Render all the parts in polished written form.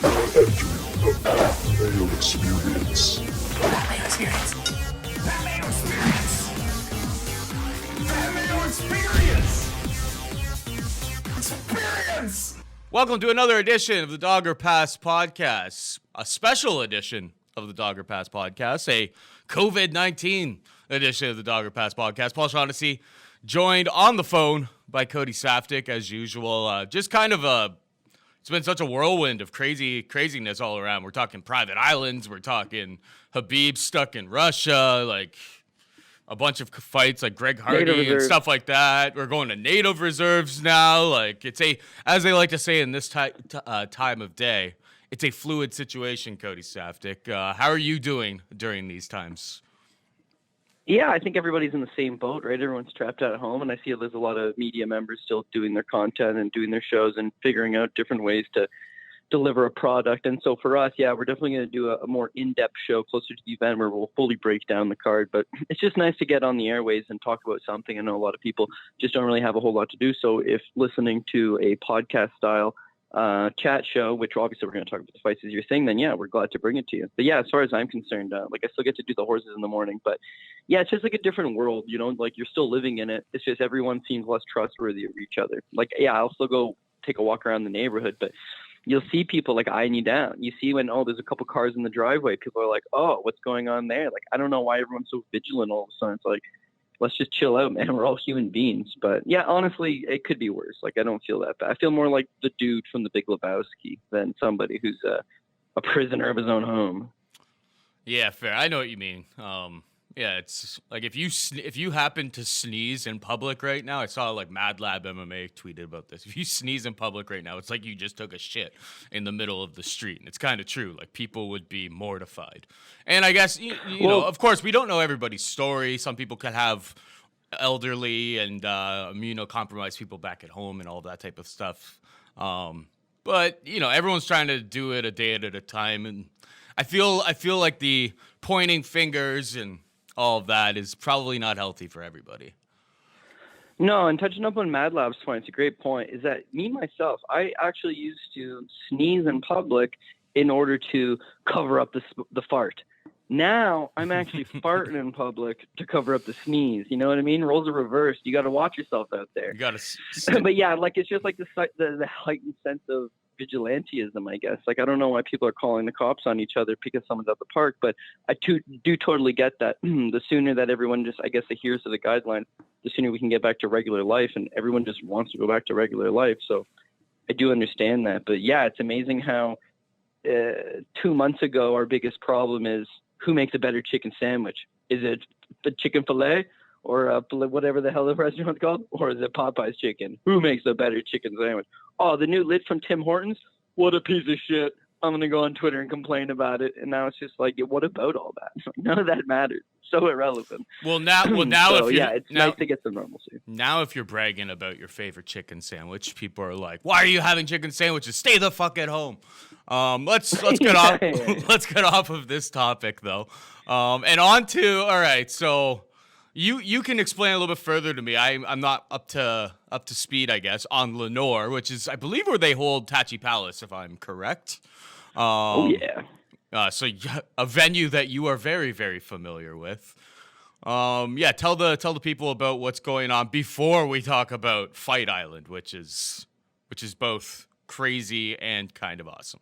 Mayo experience. That Mayo experience. That Mayo experience. That Mayo experience. Experience. Welcome to another edition of the Dogger Pass Podcast, a special edition of the Dogger Pass Podcast, a COVID-19 edition of the Dogger Pass Podcast. Paul Shaughnessy, joined on the phone by Cody Saftic, as usual. Just kind of it's been such a whirlwind of craziness all around. We're talking private islands. We're talking Khabib stuck in Russia, like a bunch of fights like Greg Hardy and stuff like that. We're going to native reserves now. Like it's as they like to say in this time of day, it's a fluid situation, Cody Saftic. How are you doing during these times? Yeah, I think everybody's in the same boat, right? Everyone's trapped at home, and I see there's a lot of media members still doing their content and doing their shows and figuring out different ways to deliver a product. And so for us, yeah, we're definitely going to do a more in-depth show closer to the event where we'll fully break down the card. But it's just nice to get on the airways and talk about something. I know a lot of people just don't really have a whole lot to do. So if listening to a podcast style chat show, which obviously we're going to talk about the fights as your thing, then yeah, we're glad to bring it to you. But yeah, as far as I'm concerned, like I still get to do the horses in the morning, but yeah, it's just like a different world, you know, like you're still living in it. It's just everyone seems less trustworthy of each other. Like, yeah, I'll still go take a walk around the neighborhood, but you'll see people like eyeing you down. You see when, oh, there's a couple cars in the driveway, people are like, oh, what's going on there? Like, I don't know why everyone's so vigilant all of a sudden. It's like, let's just chill out, man. We're all human beings. But yeah, honestly, it could be worse. Like, I don't feel that bad. I feel more like the dude from The Big Lebowski than somebody who's a prisoner of his own home. Yeah, fair. I know what you mean. Yeah, it's like if you happen to sneeze in public right now, I saw like Mad Lab MMA tweeted about this. If you sneeze in public right now, it's like you just took a shit in the middle of the street. And it's kind of true. Like people would be mortified. And I guess, you know, of course, we don't know everybody's story. Some people could have elderly and immunocompromised people back at home and all that type of stuff. But, you know, everyone's trying to do it a day at a time. And I feel like the pointing fingers and all of that is probably not healthy for everybody. No, and touching up on Mad Lab's point, it's a great point, is that me, myself, I actually used to sneeze in public in order to cover up the fart. Now I'm actually farting in public to cover up the sneeze. You know what I mean? Roles are reversed. You got to watch yourself out there. You got to. But yeah, like it's just like the heightened sense of vigilantism, I guess. Like I don't know why people are calling the cops on each other because someone's at the park, but I do totally get that. The sooner that everyone just, I guess, adheres to the guidelines, the sooner we can get back to regular life, and everyone just wants to go back to regular life. So I do understand that. But yeah, it's amazing how 2 months ago our biggest problem is who makes a better chicken sandwich. Is it the chicken fillet or whatever the hell the restaurant's called? Or is it Popeye's chicken? Who makes a better chicken sandwich? Oh, the new lid from Tim Hortons? What a piece of shit. I'm going to go on Twitter and complain about it. And now it's just like, what about all that? None of that matters. So irrelevant. Well, now, so, if yeah, it's nice to get some normalcy. Now, if you're bragging about your favorite chicken sandwich, people are like, "Why are you having chicken sandwiches? Stay the fuck at home." Let's get off. Let's get off of this topic though, and on to all right. So, you can explain a little bit further to me. I'm not up to speed, I guess, on Lemoore, which is I believe where they hold Tachi Palace, if I'm correct. Oh yeah. So a venue that you are very, very familiar with. Yeah, tell the people about what's going on before we talk about Fight Island, which is both crazy and kind of awesome.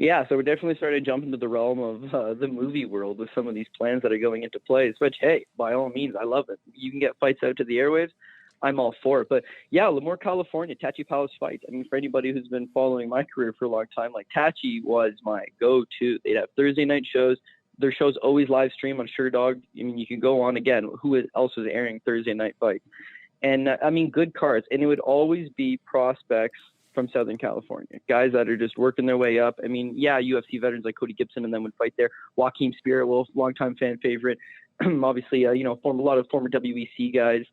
Yeah, so we're definitely starting to jump into the realm of the movie world with some of these plans that are going into place, which, hey, by all means, I love it. You can get fights out to the airwaves. I'm all for it. But yeah, Lemoore, California, Tachi Palace fights. I mean, for anybody who's been following my career for a long time, like Tachi was my go-to. They'd have Thursday night shows. Their shows always live stream on SureDog. I mean, you can go on again. Who else was airing Thursday night fights? And I mean, good cards. And it would always be prospects from Southern California, guys that are just working their way up. I mean, yeah, UFC veterans like Cody Gibson and them would fight there. Joaquin Spirit Wolf, longtime fan favorite. Obviously, a lot of former WEC guys.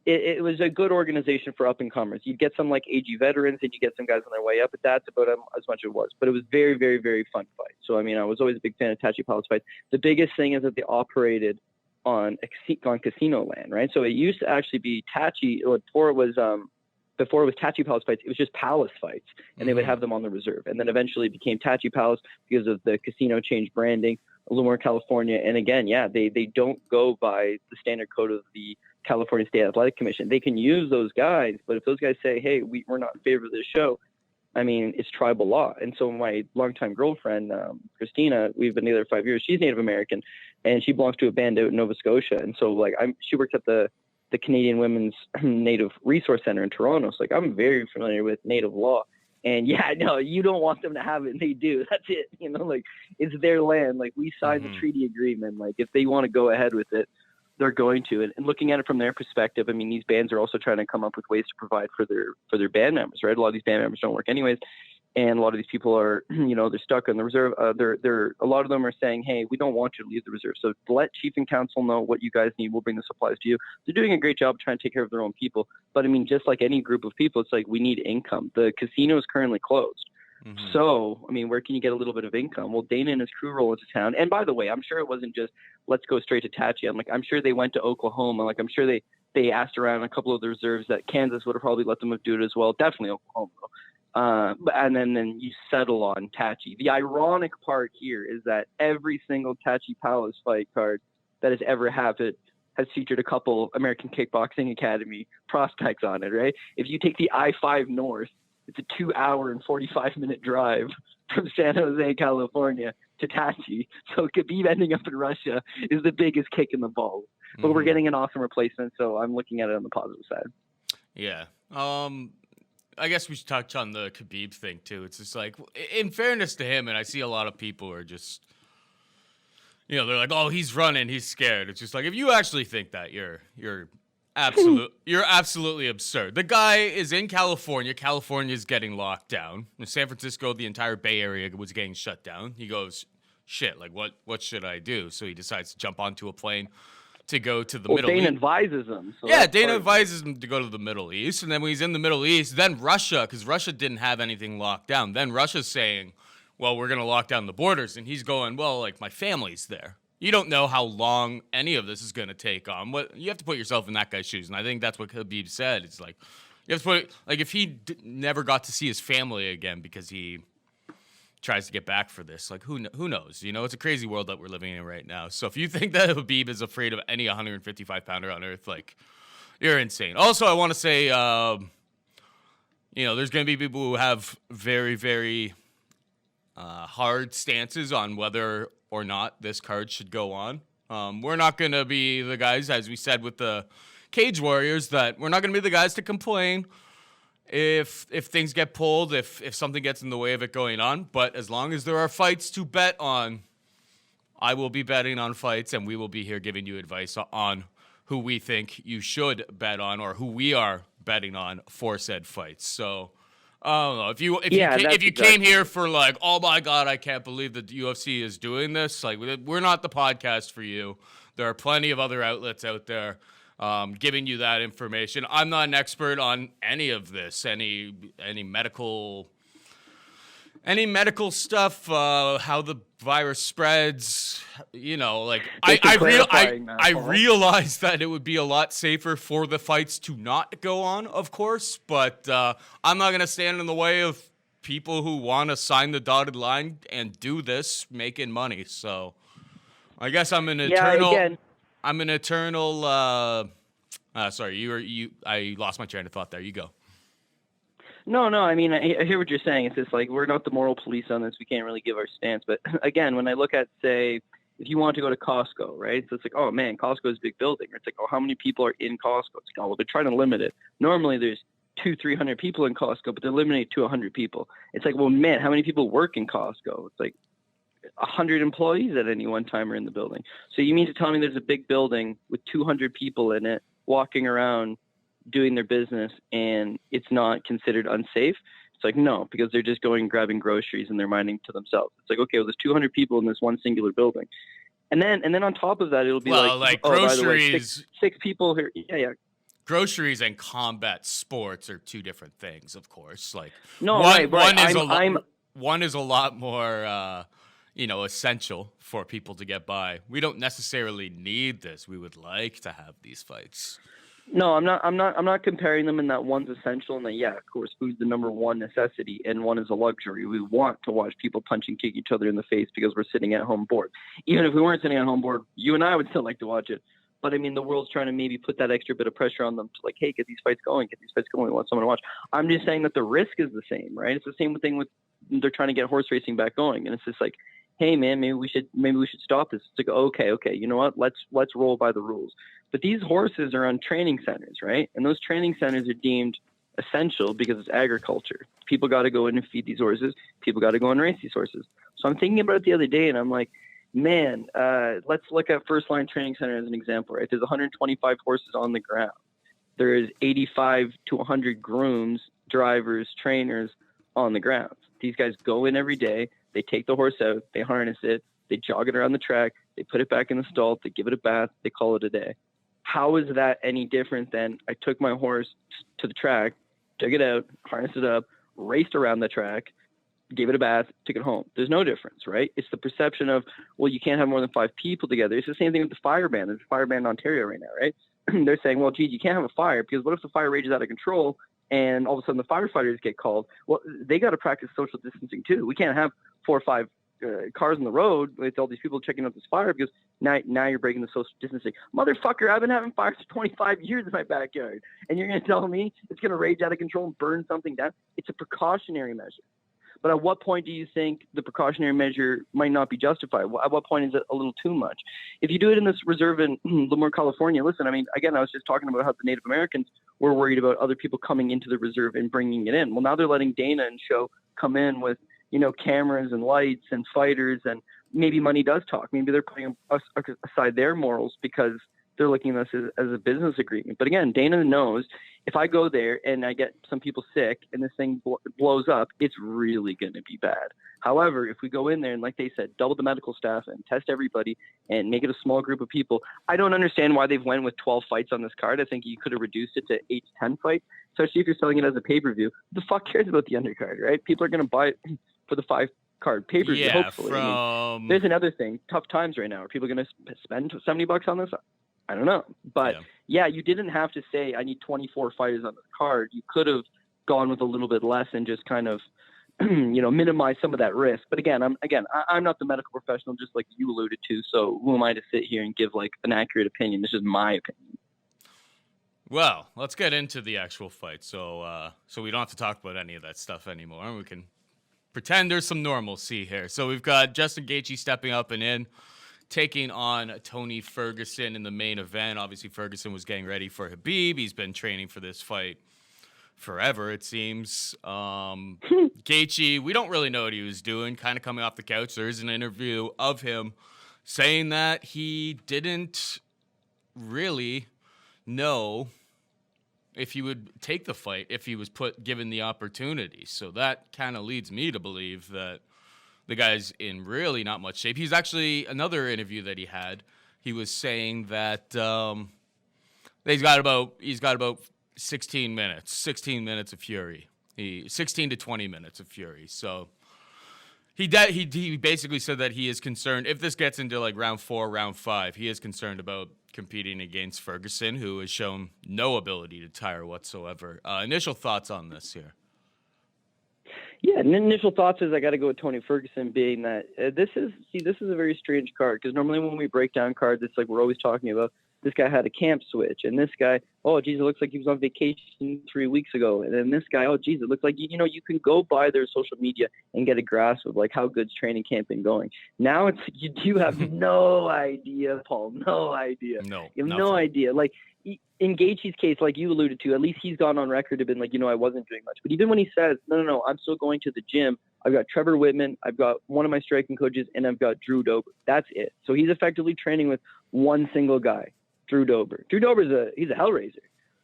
It was a good organization for up and comers. You'd get some like AG veterans and you get some guys on their way up, but that's about as much as it was. But it was very, very, very fun fight. So, I mean, I was always a big fan of Tachi Palace fights. The biggest thing is that they operated on casino land, right? So it used to actually be Tachi, before it was before it was Tachi Palace fights, it was just Palace fights, and they would have them on the reserve. And then eventually it became Tachi Palace because of the casino change branding, Lemoore, California. And again, they don't go by the standard code of the California State Athletic Commission. They can use those guys, but if those guys say, hey, we're not in favor of this show, I mean, it's tribal law. And so my longtime girlfriend, Christina, we've been together 5 years. She's Native American, and she belongs to a band out in Nova Scotia. And so, like, she works at the Canadian Women's Native Resource Center in Toronto. So, like, I'm very familiar with Native law. And, yeah, no, you don't want them to have it, and they do. That's it. You know, like, it's their land. Like, we signed the treaty agreement. Like, if they want to go ahead with it, they're going to. And looking at it from their perspective, I mean, these bands are also trying to come up with ways to provide for their band members, right? A lot of these band members don't work anyways. And a lot of these people are, you know, they're stuck on the reserve. A lot of them are saying, hey, we don't want you to leave the reserve. So let Chief and Council know what you guys need. We'll bring the supplies to you. They're doing a great job trying to take care of their own people. But I mean, just like any group of people, it's like, we need income. The casino is currently closed. So, I mean, where can you get a little bit of income? Well, Dana and his crew roll into town. And by the way, I'm sure it wasn't just, let's go straight to Tachi. I'm sure they went to Oklahoma. Like, I'm sure they asked around a couple of the reserves that Kansas would have probably let them do it as well. Definitely Oklahoma, though. And then you settle on Tachi. The ironic part here is that every single Tachi Palace fight card that has ever happened has featured a couple American Kickboxing Academy prospects on it, right? If you take the I-5 North, it's a 2-hour and 45-minute drive from San Jose, California to Tachi. So Khabib ending up in Russia is the biggest kick in the balls. But we're getting an awesome replacement, so I'm looking at it on the positive side. Yeah. I guess we should touch on the Khabib thing, too. It's just like, in fairness to him, and I see a lot of people are just, you know, they're like, oh, he's running, he's scared. It's just like, if you actually think that, you're absolutely absurd. The guy is in California. California is getting locked down. In San Francisco, the entire Bay Area was getting shut down. He goes, shit, like, what should I do? So he decides to jump onto a plane to go to the Middle East. Dana advises him. So yeah, Dana advises him to go to the Middle East. And then when he's in the Middle East, then Russia, because Russia didn't have anything locked down. Then Russia's saying, well, we're going to lock down the borders. And he's going, well, like, my family's there. You don't know how long any of this is going to take on. You have to put yourself in that guy's shoes, and I think that's what Khabib said. It's like, you have to put like, if he never got to see his family again because he tries to get back for this, like, who knows? You know, it's a crazy world that we're living in right now. So if you think that Khabib is afraid of any 155-pounder on earth, like, you're insane. Also, I want to say, you know, there's going to be people who have very, very hard stances on whether or not this card should go on. We're not going to be the guys, as we said with the Cage Warriors, that we're not going to be the guys to complain if things get pulled, if something gets in the way of it going on. But as long as there are fights to bet on, I will be betting on fights, and we will be here giving you advice on who we think you should bet on or who we are betting on for said fights. So I don't know. If you came here for like, oh my God, I can't believe the UFC is doing this, like, we're not the podcast for you. There are plenty of other outlets out there giving you that information. I'm not an expert on any of this, any medical stuff, how the virus spreads, you know, like I realized that it would be a lot safer for the fights to not go on, of course, but I'm not going to stand in the way of people who want to sign the dotted line and do this making money. So I guess I'm an eternal, sorry, I lost my train of thought there. You go. No. I mean, I hear what you're saying. It's just like, we're not the moral police on this. We can't really give our stance. But again, when I look at, say, if you want to go to Costco, right? So it's like, oh man, Costco is a big building. It's like, oh, how many people are in Costco? It's like, oh, well, they're trying to limit it. Normally there's 200-300 people in Costco, but they're limited to 100 people. It's like, well, man, how many people work in Costco? It's like 100 employees at any one time are in the building. So you mean to tell me there's a big building with 200 people in it walking around doing their business and it's not considered unsafe? It's like, no, because they're just going grabbing groceries and they're minding to themselves. It's like, okay, well, there's 200 people in this one singular building. And then on top of that, it'll be like groceries, by the way, six people here. Yeah. Groceries and combat sports are two different things, of course. Like, no, one is a lot more, essential for people to get by. We don't necessarily need this. We would like to have these fights. No, I'm not comparing them in that one's essential and that, yeah, of course, food's the number one necessity and one is a luxury. We want to watch people punch and kick each other in the face because we're sitting at home bored. Even if we weren't sitting at home bored, you and I would still like to watch it. But I mean, the world's trying to maybe put that extra bit of pressure on them to like, hey, get these fights going. We want someone to watch. I'm just saying that the risk is the same, right? It's the same thing with they're trying to get horse racing back going, and it's just like, hey man, maybe we should stop this. It's like, okay, you know what? Let's roll by the rules. But these horses are on training centers, right? And those training centers are deemed essential because it's agriculture. People got to go in and feed these horses. People got to go and race these horses. So I'm thinking about it the other day, and I'm like, man, let's look at First Line Training Center as an example, right? There's 125 horses on the ground. There is 85 to 100 grooms, drivers, trainers on the ground. These guys go in every day. They take the horse out. They harness it. They jog it around the track. They put it back in the stall. They give it a bath. They call it a day. How is that any different than I took my horse to the track, took it out, harnessed it up, raced around the track, gave it a bath, took it home? There's no difference, right? It's the perception of, well, you can't have more than 5 people together. It's the same thing with the fire ban. There's a fire ban in Ontario right now, right? They're saying, well, geez, you can't have a fire because what if the fire rages out of control and all of a sudden the firefighters get called? Well, they got to practice social distancing too. We can't have 4 or 5 cars on the road with all these people checking out this fire because now you're breaking the social distancing. Motherfucker, I've been having fires for 25 years in my backyard, and you're going to tell me it's going to rage out of control and burn something down? It's a precautionary measure. But at what point do you think the precautionary measure might not be justified? At what point is it a little too much? If you do it in this reserve in Lemoore, California, listen, I mean, again, I was just talking about how the Native Americans were worried about other people coming into the reserve and bringing it in. Well, now they're letting Dana and Show come in with, cameras and lights and fighters, and maybe money does talk. Maybe they're putting aside their morals because they're looking at this as a business agreement. But again, Dana knows if I go there and I get some people sick and this thing blows up, it's really going to be bad. However, if we go in there and, like they said, double the medical staff and test everybody and make it a small group of people, I don't understand why they've went with 12 fights on this card. I think you could have reduced it to 8 to 10 fights, especially if you're selling it as a pay-per-view. Who the fuck cares about the undercard, right? People are going to buy it for the 5-card pay-per-view, hopefully. I mean, there's another thing. Tough times right now. Are people going to spend $70 on this? I don't know. But yeah, you didn't have to say I need 24 fighters on the card. You could have gone with a little bit less and just kind of, minimize some of that risk. But again, I'm not the medical professional, just like you alluded to. So who am I to sit here and give like an accurate opinion? This is my opinion. Well, let's get into the actual fight. So we don't have to talk about any of that stuff anymore. We can pretend there's some normalcy here. So we've got Justin Gaethje stepping up and in, taking on Tony Ferguson in the main event. Obviously, Ferguson was getting ready for Khabib. He's been training for this fight forever, it seems. Gaethje, we don't really know what he was doing, kind of coming off the couch. There is an interview of him saying that he didn't really know if he would take the fight if he was given the opportunity. So that kind of leads me to believe that the guy's in really not much shape. He's actually, another interview that he had, he was saying that he's got about 16 minutes of fury. 16 to 20 minutes of fury. So he basically said that he is concerned, if this gets into like round 4, round 5, he is concerned about competing against Ferguson, who has shown no ability to tire whatsoever. Initial thoughts on this here? Yeah, and initial thoughts is I got to go with Tony Ferguson, being that this is a very strange card, because normally when we break down cards, it's like we're always talking about this guy had a camp switch, and this guy, oh geez, it looks like he was on vacation 3 weeks ago, and then this guy, oh geez, it looks like you can go by their social media and get a grasp of like how good's training camp been going. Now it's you have no idea, Paul, no idea. You have no idea. Like in Gaethje's case, like you alluded to, at least he's gone on record to been like, I wasn't doing much. But even when he says, no, I'm still going to the gym. I've got Trevor Whitman, I've got one of my striking coaches, and I've got Drew Dober. That's it. So he's effectively training with one single guy, Drew Dober. Drew Dober's he's a hellraiser.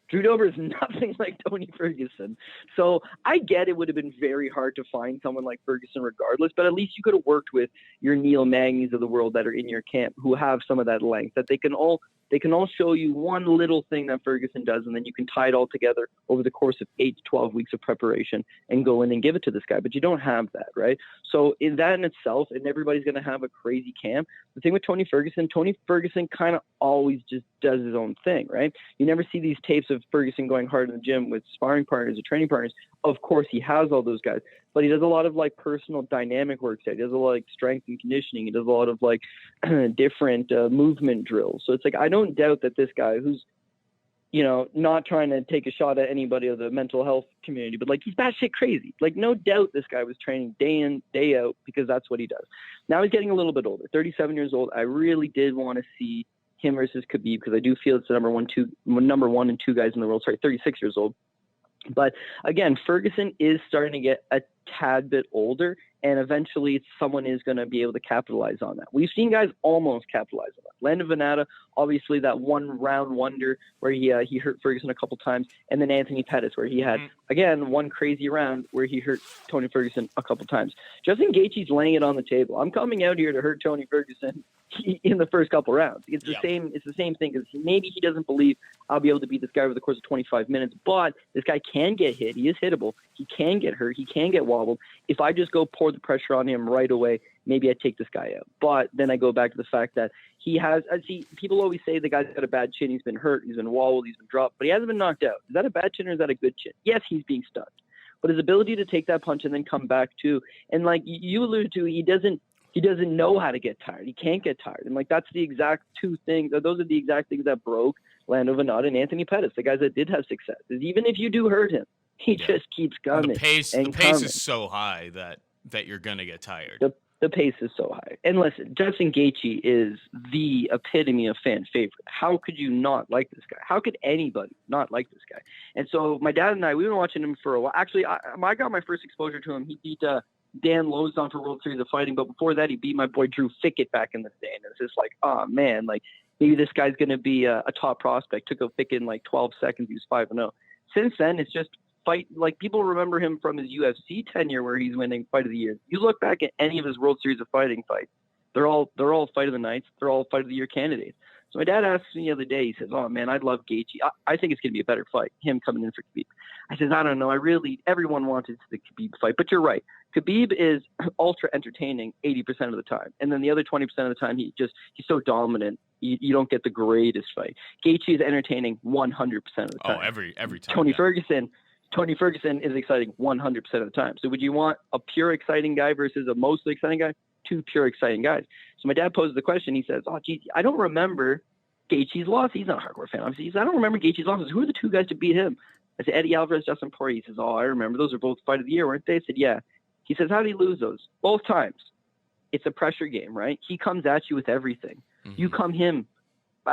Drew Dober is nothing like Tony Ferguson. So I get it would have been very hard to find someone like Ferguson regardless, but at least you could have worked with your Neil Magny's of the world that are in your camp who have some of that length, that they can all They can all show you one little thing that Ferguson does, and then you can tie it all together over the course of 8 to 12 weeks of preparation and go in and give it to this guy. But you don't have that, right? So in that in itself, and everybody's going to have a crazy camp. The thing with Tony Ferguson kind of always just does his own thing, right? You never see these tapes of Ferguson going hard in the gym with sparring partners or training partners. Of course, he has all those guys, but he does a lot of like personal dynamic work. He does a lot of like strength and conditioning. He does a lot of like different movement drills. So it's like, I don't doubt that this guy who's, you know, not trying to take a shot at anybody of the mental health community, but like he's batshit crazy. Like no doubt this guy was training day in, day out because that's what he does. Now he's getting a little bit older, 37 years old. I really did want to see him versus Khabib because I do feel it's the number one and two guys in the world. Sorry, 36 years old. But again, Ferguson is starting to get a tad bit older, and eventually someone is going to be able to capitalize on that. We've seen guys almost capitalize on that. Landon Venata, obviously that one round wonder where he hurt Ferguson a couple times, and then Anthony Pettis where he had, again, one crazy round where he hurt Tony Ferguson a couple times. Justin Gaethje's laying it on the table. I'm coming out here to hurt Tony Ferguson in the first couple rounds. It's the same. It's the same thing because maybe he doesn't believe I'll be able to beat this guy over the course of 25 minutes, but this guy can get hit. He is hittable. He can get hurt. He can get wobbled. If I just go pour the pressure on him right away, maybe I take this guy out. But then I go back to the fact that he has, see, people always say the guy's got a bad chin. He's been hurt. He's been wobbled. He's been dropped, but he hasn't been knocked out. Is that a bad chin or is that a good chin? Yes, he's being stunned, but his ability to take that punch and then come back too. And like you alluded to, he doesn't know how to get tired. He can't get tired. And like, that's the exact two things. Those are the exact things that broke Lando Venata and Anthony Pettis, the guys that did have success. Is even if you do hurt him, he just keeps coming. The pace is so high that you're going to get tired. The pace is so high. And listen, Justin Gaethje is the epitome of fan favorite. How could you not like this guy? How could anybody not like this guy? And so my dad and I, we've been watching him for a while. Actually, I got my first exposure to him. He beat Dan Lozon for World Series of Fighting, but before that, he beat my boy Drew Fickett back in the day. And it's just like, oh man, like maybe this guy's going to be a top prospect. Took out Fickett in like 12 seconds. He was 5-0. Since then, it's just fight. Like people remember him from his UFC tenure where he's winning Fight of the Year. You look back at any of his World Series of Fighting fights, they're all Fight of the Nights. They're all Fight of the Year candidates. So my dad asked me the other day, he says, oh man, I'd love Gaethje. I think it's going to be a better fight, him coming in for Khabib. I says, I don't know. Everyone wanted the Khabib fight, but you're right. Khabib is ultra entertaining 80% of the time. And then the other 20% of the time, he's so dominant. You don't get the greatest fight. Gaethje is entertaining 100% of the time. Oh, every time. Tony Ferguson is exciting 100% of the time. So would you want a pure exciting guy versus a mostly exciting guy? Two pure exciting guys. So my dad poses the question. He says, oh, geez, I don't remember Gaethje's loss. He's not a hardcore fan. Obviously, he says, I don't remember Gaethje's losses. Who are the two guys to beat him? I said, Eddie Alvarez, Justin Poirier. He says, oh, I remember. Those are both Fight of the Year, weren't they? I said, yeah. He says, how did he lose those? Both times. It's a pressure game, right? He comes at you with everything. Mm-hmm. You come him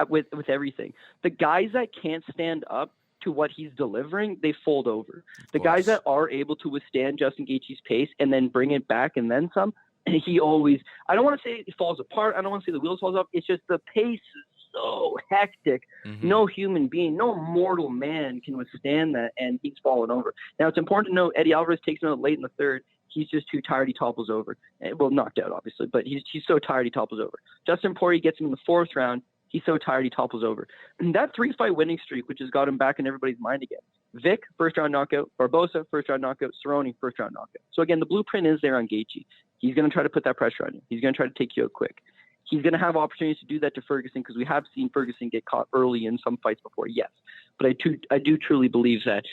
with everything. The guys that can't stand up to what he's delivering, they fold over. The guys that are able to withstand Justin Gaethje's pace and then bring it back and then some, he always, I don't want to say it falls apart. I don't want to say the wheels falls off. It's just the pace is so hectic. Mm-hmm. No human being, no mortal man can withstand that, and he's fallen over. Now, it's important to note Eddie Alvarez takes him out late in the third. He's just too tired. He topples over. Well, knocked out, obviously, but he's so tired he topples over. Justin Poirier gets him in the fourth round. He's so tired he topples over. And that 3-fight winning streak, which has got him back in everybody's mind again. Vic, first-round knockout. Barbosa, first-round knockout. Cerrone, first-round knockout. So, again, the blueprint is there on Gaethje. He's going to try to put that pressure on you. He's going to try to take you out quick. He's going to have opportunities to do that to Ferguson because we have seen Ferguson get caught early in some fights before, yes. But I do truly believe that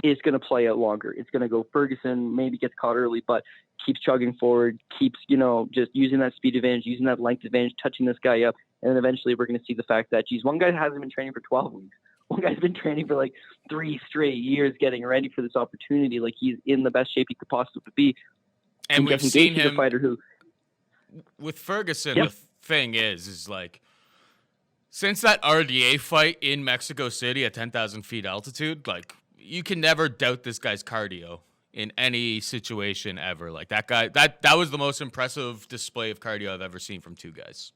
it's going to play out longer. It's going to go Ferguson, maybe gets caught early, but keeps chugging forward, keeps, just using that speed advantage, using that length advantage, touching this guy up. And then eventually we're going to see the fact that, geez, one guy hasn't been training for 12 weeks. One guy's been training for like 3 straight years getting ready for this opportunity. Like he's in the best shape he could possibly be. And we've seen him, a fighter who, with Ferguson, the thing is like, since that RDA fight in Mexico City at 10,000 feet altitude, like you can never doubt this guy's cardio in any situation ever. Like that guy, that was the most impressive display of cardio I've ever seen from two guys.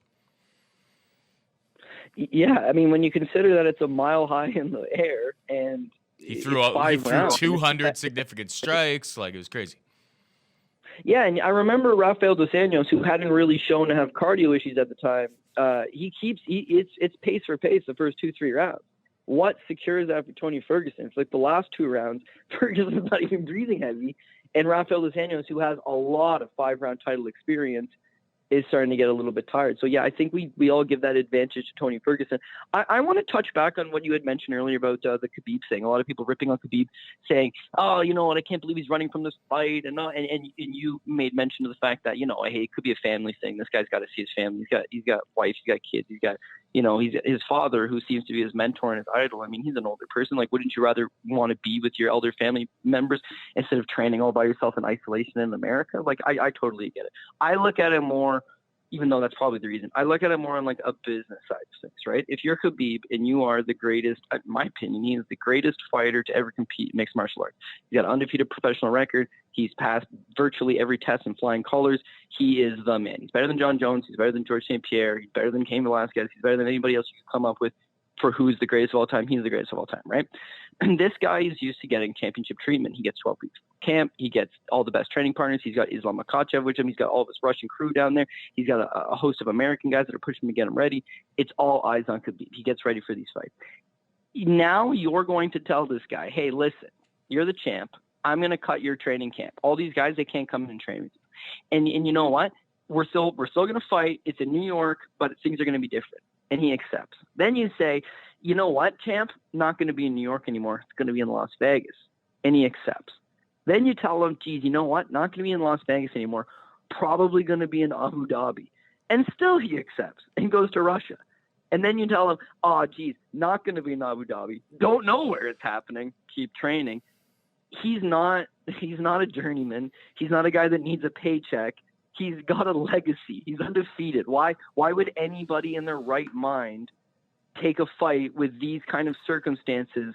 Yeah, I mean, when you consider that it's a mile high in the air and he threw 200 significant strikes, like it was crazy. Yeah, and I remember Rafael Dos Anjos, who hadn't really shown to have cardio issues at the time, It's pace for pace the first 2-3 rounds. What secures that for Tony Ferguson? It's like the last 2 rounds, Ferguson's not even breathing heavy, and Rafael dos Anjos, who has a lot of 5-round title experience, is starting to get a little bit tired. So, yeah, I think we all give that advantage to Tony Ferguson. I want to touch back on what you had mentioned earlier about the Khabib thing. A lot of people ripping on Khabib, saying, oh, you know what, I can't believe he's running from this fight. And you made mention of the fact that, you know, hey, it could be a family thing. This guy's got to see his family. He's got wife, he's got kids, he's got, you know, he's his father, who seems to be his mentor and his idol. I mean, he's an older person. Like, wouldn't you rather want to be with your elder family members instead of training all by yourself in isolation in America? Like, I totally get it. I look at it more, even though that's probably the reason, I look at it more on like a business side of things, right? If you're Khabib and you are the greatest, in my opinion, he is the greatest fighter to ever compete in mixed martial arts. He's got an undefeated professional record. He's passed virtually every test in flying colors. He is the man. He's better than John Jones. He's better than George St. Pierre. He's better than Cain Velasquez. He's better than anybody else you could come up with for who's the greatest of all time. He's the greatest of all time, right? And this guy is used to getting championship treatment. He gets 12 weeks of camp. He gets all the best training partners. He's got Islam Makhachev with him. He's got all of his Russian crew down there. He's got a host of American guys that are pushing him to get him ready. It's all eyes on Khabib. He gets ready for these fights. Now you're going to tell this guy, hey, listen, you're the champ. I'm going to cut your training camp. All these guys, they can't come in and train with you. And you know what? We're still going to fight. It's in New York, but things are going to be different. And he accepts. Then you say, you know what, champ? Not going to be in New York anymore. It's going to be in Las Vegas. And he accepts. Then you tell him, geez, you know what? Not going to be in Las Vegas anymore. Probably going to be in Abu Dhabi. And still he accepts and goes to Russia. And then you tell him, oh, geez, not going to be in Abu Dhabi. Don't know where it's happening. Keep training. He's not a journeyman. He's not a guy that needs a paycheck. He's got a legacy. He's undefeated. Why would anybody in their right mind take a fight with these kind of circumstances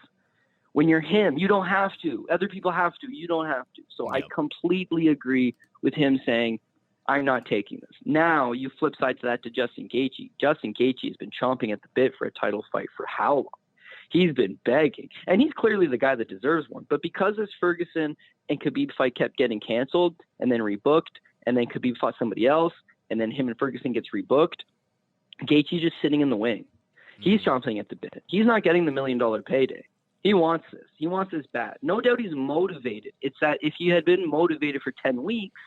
when you're him? You don't have to. Other people have to. You don't have to. So yep. I completely agree with him saying, I'm not taking this. Now you flip side to that to Justin Gaethje. Justin Gaethje has been chomping at the bit for a title fight for how long? He's been begging. And he's clearly the guy that deserves one. But because this Ferguson and Khabib fight kept getting canceled and then rebooked, and then Khabib fought somebody else, and then him and Ferguson gets rebooked, Gaethje's just sitting in the wing. He's chomping at the bit. He's not getting the $1 million payday. He wants this. He wants this bad. No doubt he's motivated. It's that if he had been motivated for 10 weeks,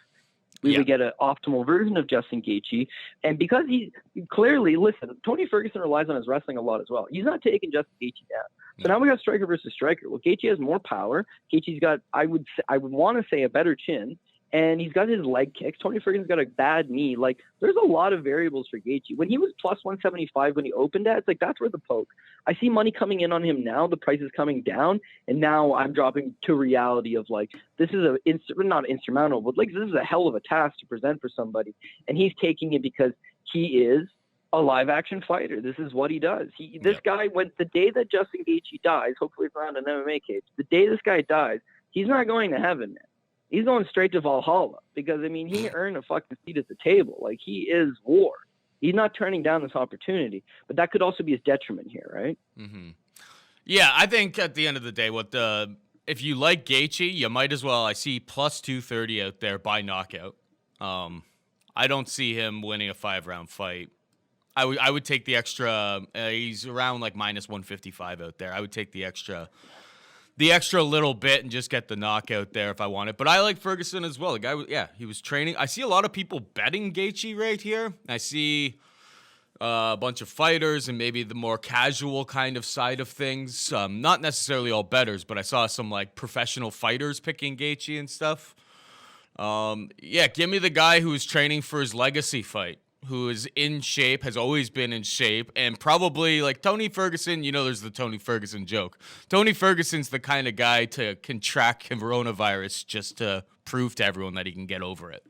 we would get an optimal version of Justin Gaethje. And because he clearly, listen, Tony Ferguson relies on his wrestling a lot as well. He's not taking Justin Gaethje down. So now we got striker versus striker. Well, Gaethje has more power. Gaethje's got, I would want to say, a better chin. And he's got his leg kicks. Tony Ferguson's got a bad knee. Like, there's a lot of variables for Gaethje. When he was plus 175 when he opened at, it's like, that's where the poke. I see money coming in on him now. The price is coming down. And now I'm dropping to reality of, like, this is not insurmountable, but, like, this is a hell of a task to present for somebody. And he's taking it because he is a live-action fighter. This is what he does. This guy, the day that Justin Gaethje dies, hopefully it's not an MMA case, the day this guy dies, he's not going to heaven, man. He's going straight to Valhalla because, I mean, he earned a fucking seat at the table. Like, he is war. He's not turning down this opportunity, but that could also be his detriment here, right? Mm-hmm. Yeah, I think at the end of the day, if you like Gaethje, you might as well. I see plus 230 out there by knockout. I don't see him winning a 5-round fight. I would take the extra. He's around like minus 155 out there. I would take the extra little bit and just get the knockout there if I want it. But I like Ferguson as well. The guy, he was training. I see a lot of people betting Gaethje right here. I see a bunch of fighters and maybe the more casual kind of side of things. Not necessarily all bettors, but I saw some like professional fighters picking Gaethje and stuff. Give me the guy who is training for his legacy fight, who is in shape, has always been in shape, and probably like Tony Ferguson, there's the Tony Ferguson joke. Tony Ferguson's the kind of guy to contract coronavirus just to prove to everyone that he can get over it.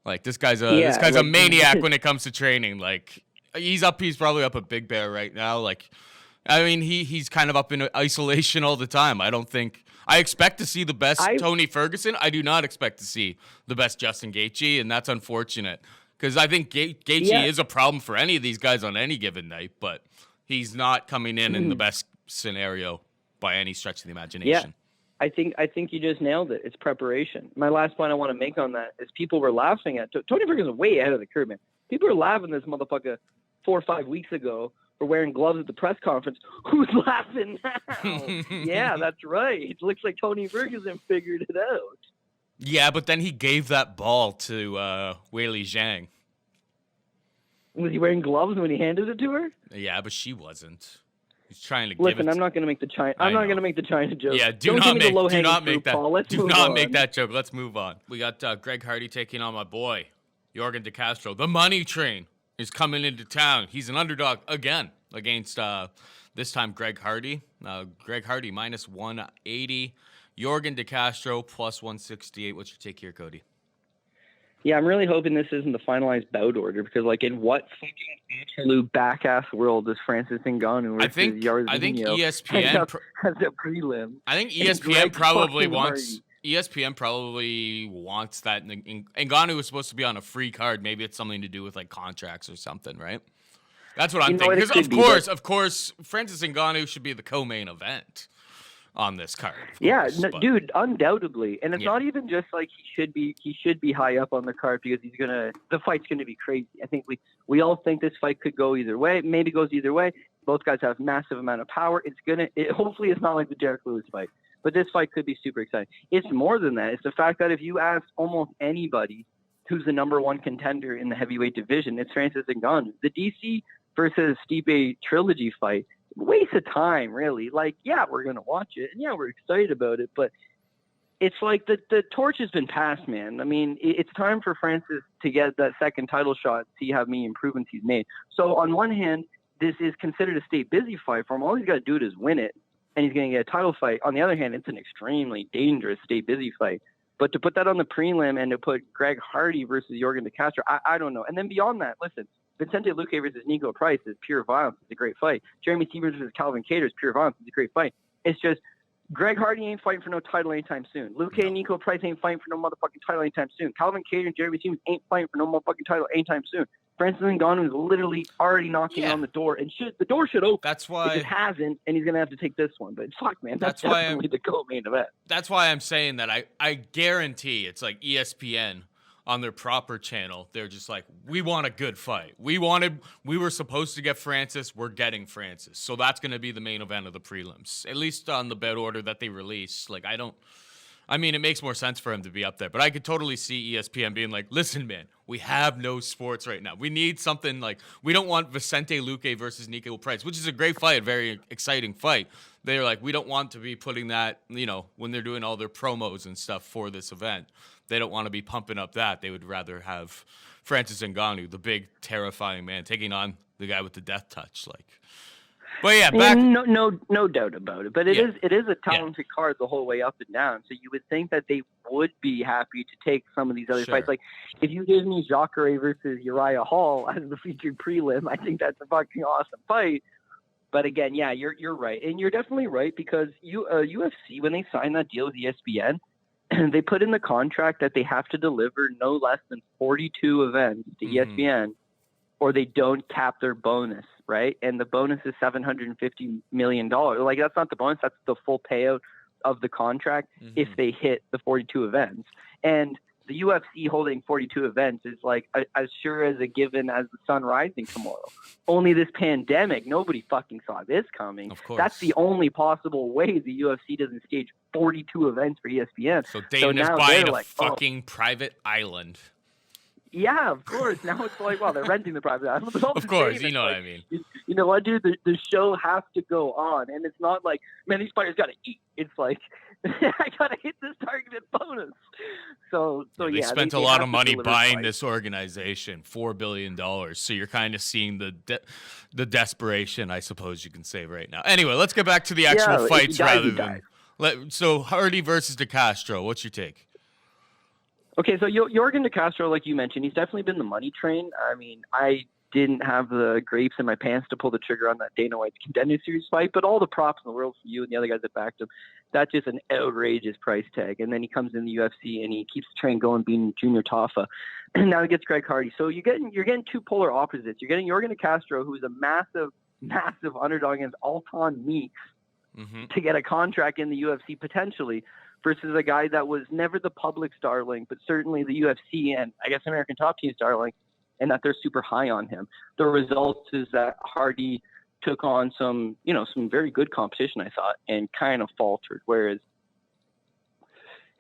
Like this guy's a maniac when it comes to training. Like he's probably up at Big Bear right now. Like, I mean, he's kind of up in isolation all the time. I expect to see the best Tony Ferguson. I do not expect to see the best Justin Gaethje, and that's unfortunate. Because I think Gaethje is a problem for any of these guys on any given night, but he's not coming in the best scenario by any stretch of the imagination. Yeah, I think you just nailed it. It's preparation. My last point I want to make on that is people were laughing at Tony Ferguson way ahead of the curve, man. People are laughing at this motherfucker 4 or 5 weeks ago for wearing gloves at the press conference. Who's laughing now? Yeah, that's right. It looks like Tony Ferguson figured it out. Yeah, but then he gave that ball to Weili Zhang. Was he wearing gloves when he handed it to her? Yeah, but she wasn't. He's trying to give Listen, it. I'm not going to make the China. I'm not going to make the China joke. Yeah, do Don't not give me make. the low-hanging Do not fruit, make that. Paul. Let's Do move not on. make that joke. Let's move on. We got Greg Hardy taking on my boy, Jorgen De Castro. The money train is coming into town. He's an underdog again against this time Greg Hardy. Greg Hardy minus 180. Jorgen De Castro plus 168. What's your take here, Cody? Yeah, I'm really hoping this isn't the finalized bout order because, like, in what fucking absolute back-ass world does Francis Ngannou versus I think Jairzinho ESPN has a prelim? I think And ESPN Greg probably fucking wants Hardy. ESPN probably wants that. Ngannou was supposed to be on a free card. Maybe it's something to do with like contracts or something, right? That's what I'm You know thinking. what, it Because could of course, Francis Ngannou should be the co-main event on this card. But Dude, undoubtedly, and it's Yeah. not even just like he should be high up on the card because the fight's gonna be crazy. I think we all think this fight could go either way. Maybe goes either way. Both guys have massive amount of power. Hopefully it's not like the Derek Lewis fight, but this fight could be super exciting. It's more than that. It's the fact that if you ask almost anybody who's the number one contender in the heavyweight division, it's Francis Ngannou. The DC versus Stipe trilogy fight. Waste of time, really. Like, yeah, we're going to watch it, and yeah, we're excited about it, but it's like the torch has been passed, man. I mean, it's time for Francis to get that second title shot, see how many improvements he's made. So on one hand, this is considered a stay busy fight for him. All he's got to do is win it, and he's going to get a title fight. On the other hand, it's an extremely dangerous stay busy fight. But to put that on the prelim and to put Greg Hardy versus Jorgen De Castro, I don't know. And then beyond that, listen, Vicente Luque versus Nico Price is pure violence. It's a great fight. Jeremy Stephens versus Calvin Kattar is pure violence. It's a great fight. It's just Greg Hardy ain't fighting for no title anytime soon. Luque and Nico Price ain't fighting for no motherfucking title anytime soon. Calvin Kattar and Jeremy Stephens ain't fighting for no motherfucking title anytime soon. Francis Ngannou is literally already knocking on the door, and the door should open. That's why it hasn't, and he's gonna have to take this one. But fuck, man, that's why definitely the co-main event. That's why I'm saying that I guarantee it's like ESPN on their proper channel. They're just like, we want a good fight. We were supposed to get Francis. We're getting Francis. So that's going to be the main event of the prelims, at least on the bet order that they release. Like, it makes more sense for him to be up there, but I could totally see ESPN being like, listen, man, we have no sports right now. We need something like, we don't want Vicente Luque versus Nico Price, which is a great fight, a very exciting fight. They're like, we don't want to be putting that, when they're doing all their promos and stuff for this event. They don't want to be pumping up that. They would rather have Francis Ngannou, the big, terrifying man, taking on the guy with the death touch. But yeah, back. No doubt about it. But it is a talented card the whole way up and down. So you would think that they would be happy to take some of these other fights. Like if you give me Jacare versus Uriah Hall as the featured prelim, I think that's a fucking awesome fight. But again, yeah, you're right, and you're definitely right because UFC, when they signed that deal with ESPN, they put in the contract that they have to deliver no less than 42 events to ESPN, or they don't cap their bonus, right? And the bonus is $750 million. Like, that's not the bonus, that's the full payout of the contract if they hit the 42 events. And the UFC holding 42 events is like as sure as a given as the sun rising tomorrow. Only this pandemic, nobody fucking saw this coming. Of course. That's the only possible way the UFC doesn't stage 42 events for ESPN. So Dayton is buying a fucking oh. private island. Yeah, of course. Now it's like, well, they're renting the private island. Of course, you know what I mean. You know what, dude? The show has to go on. And it's not like, man, these fighters got to eat. It's like, I got to hit this targeted bonus. So they spent a lot of money buying this organization, $4 billion. So you're kind of seeing the desperation, I suppose you can say right now. Anyway, let's get back to the actual fights rather than. So Hardy versus De Castro. What's your take? Okay, so Jorgen De Castro, like you mentioned, he's definitely been the money train. I mean, I didn't have the grapes in my pants to pull the trigger on that Dana White's Contender Series fight, but all the props in the world for you and the other guys that backed him, that's just an outrageous price tag. And then he comes in the UFC and he keeps the train going, being Junior Taffa. And now he gets Greg Hardy. So you're getting two polar opposites. You're getting Jorgen De Castro, who's a massive underdog against Alton Meeks to get a contract in the UFC potentially, versus a guy that was never the public's darling, but certainly the UFC and I guess American Top Team's darling, and that they're super high on him. The result is that Hardy took on some very good competition, I thought, and kind of faltered, whereas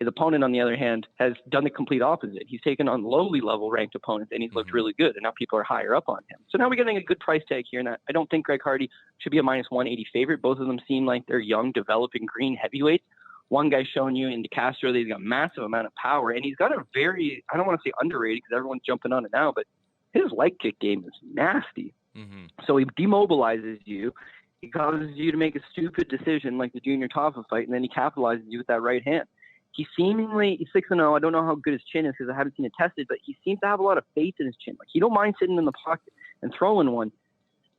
his opponent, on the other hand, has done the complete opposite. He's taken on lowly level ranked opponents, and he's looked really good, and now people are higher up on him. So now we're getting a good price tag here, and I don't think Greg Hardy should be a minus 180 favorite. Both of them seem like they're young, developing green heavyweights. One guy's showing you in Castro that he's got a massive amount of power, and he's got a very, I don't want to say underrated because everyone's jumping on it now, but his leg kick game is nasty. So he demobilizes you. He causes you to make a stupid decision like the Junior Taffa fight, and then he capitalizes you with that right hand. He's 6-0. I don't know how good his chin is because I haven't seen it tested, but he seems to have a lot of faith in his chin. Like, he don't mind sitting in the pocket and throwing one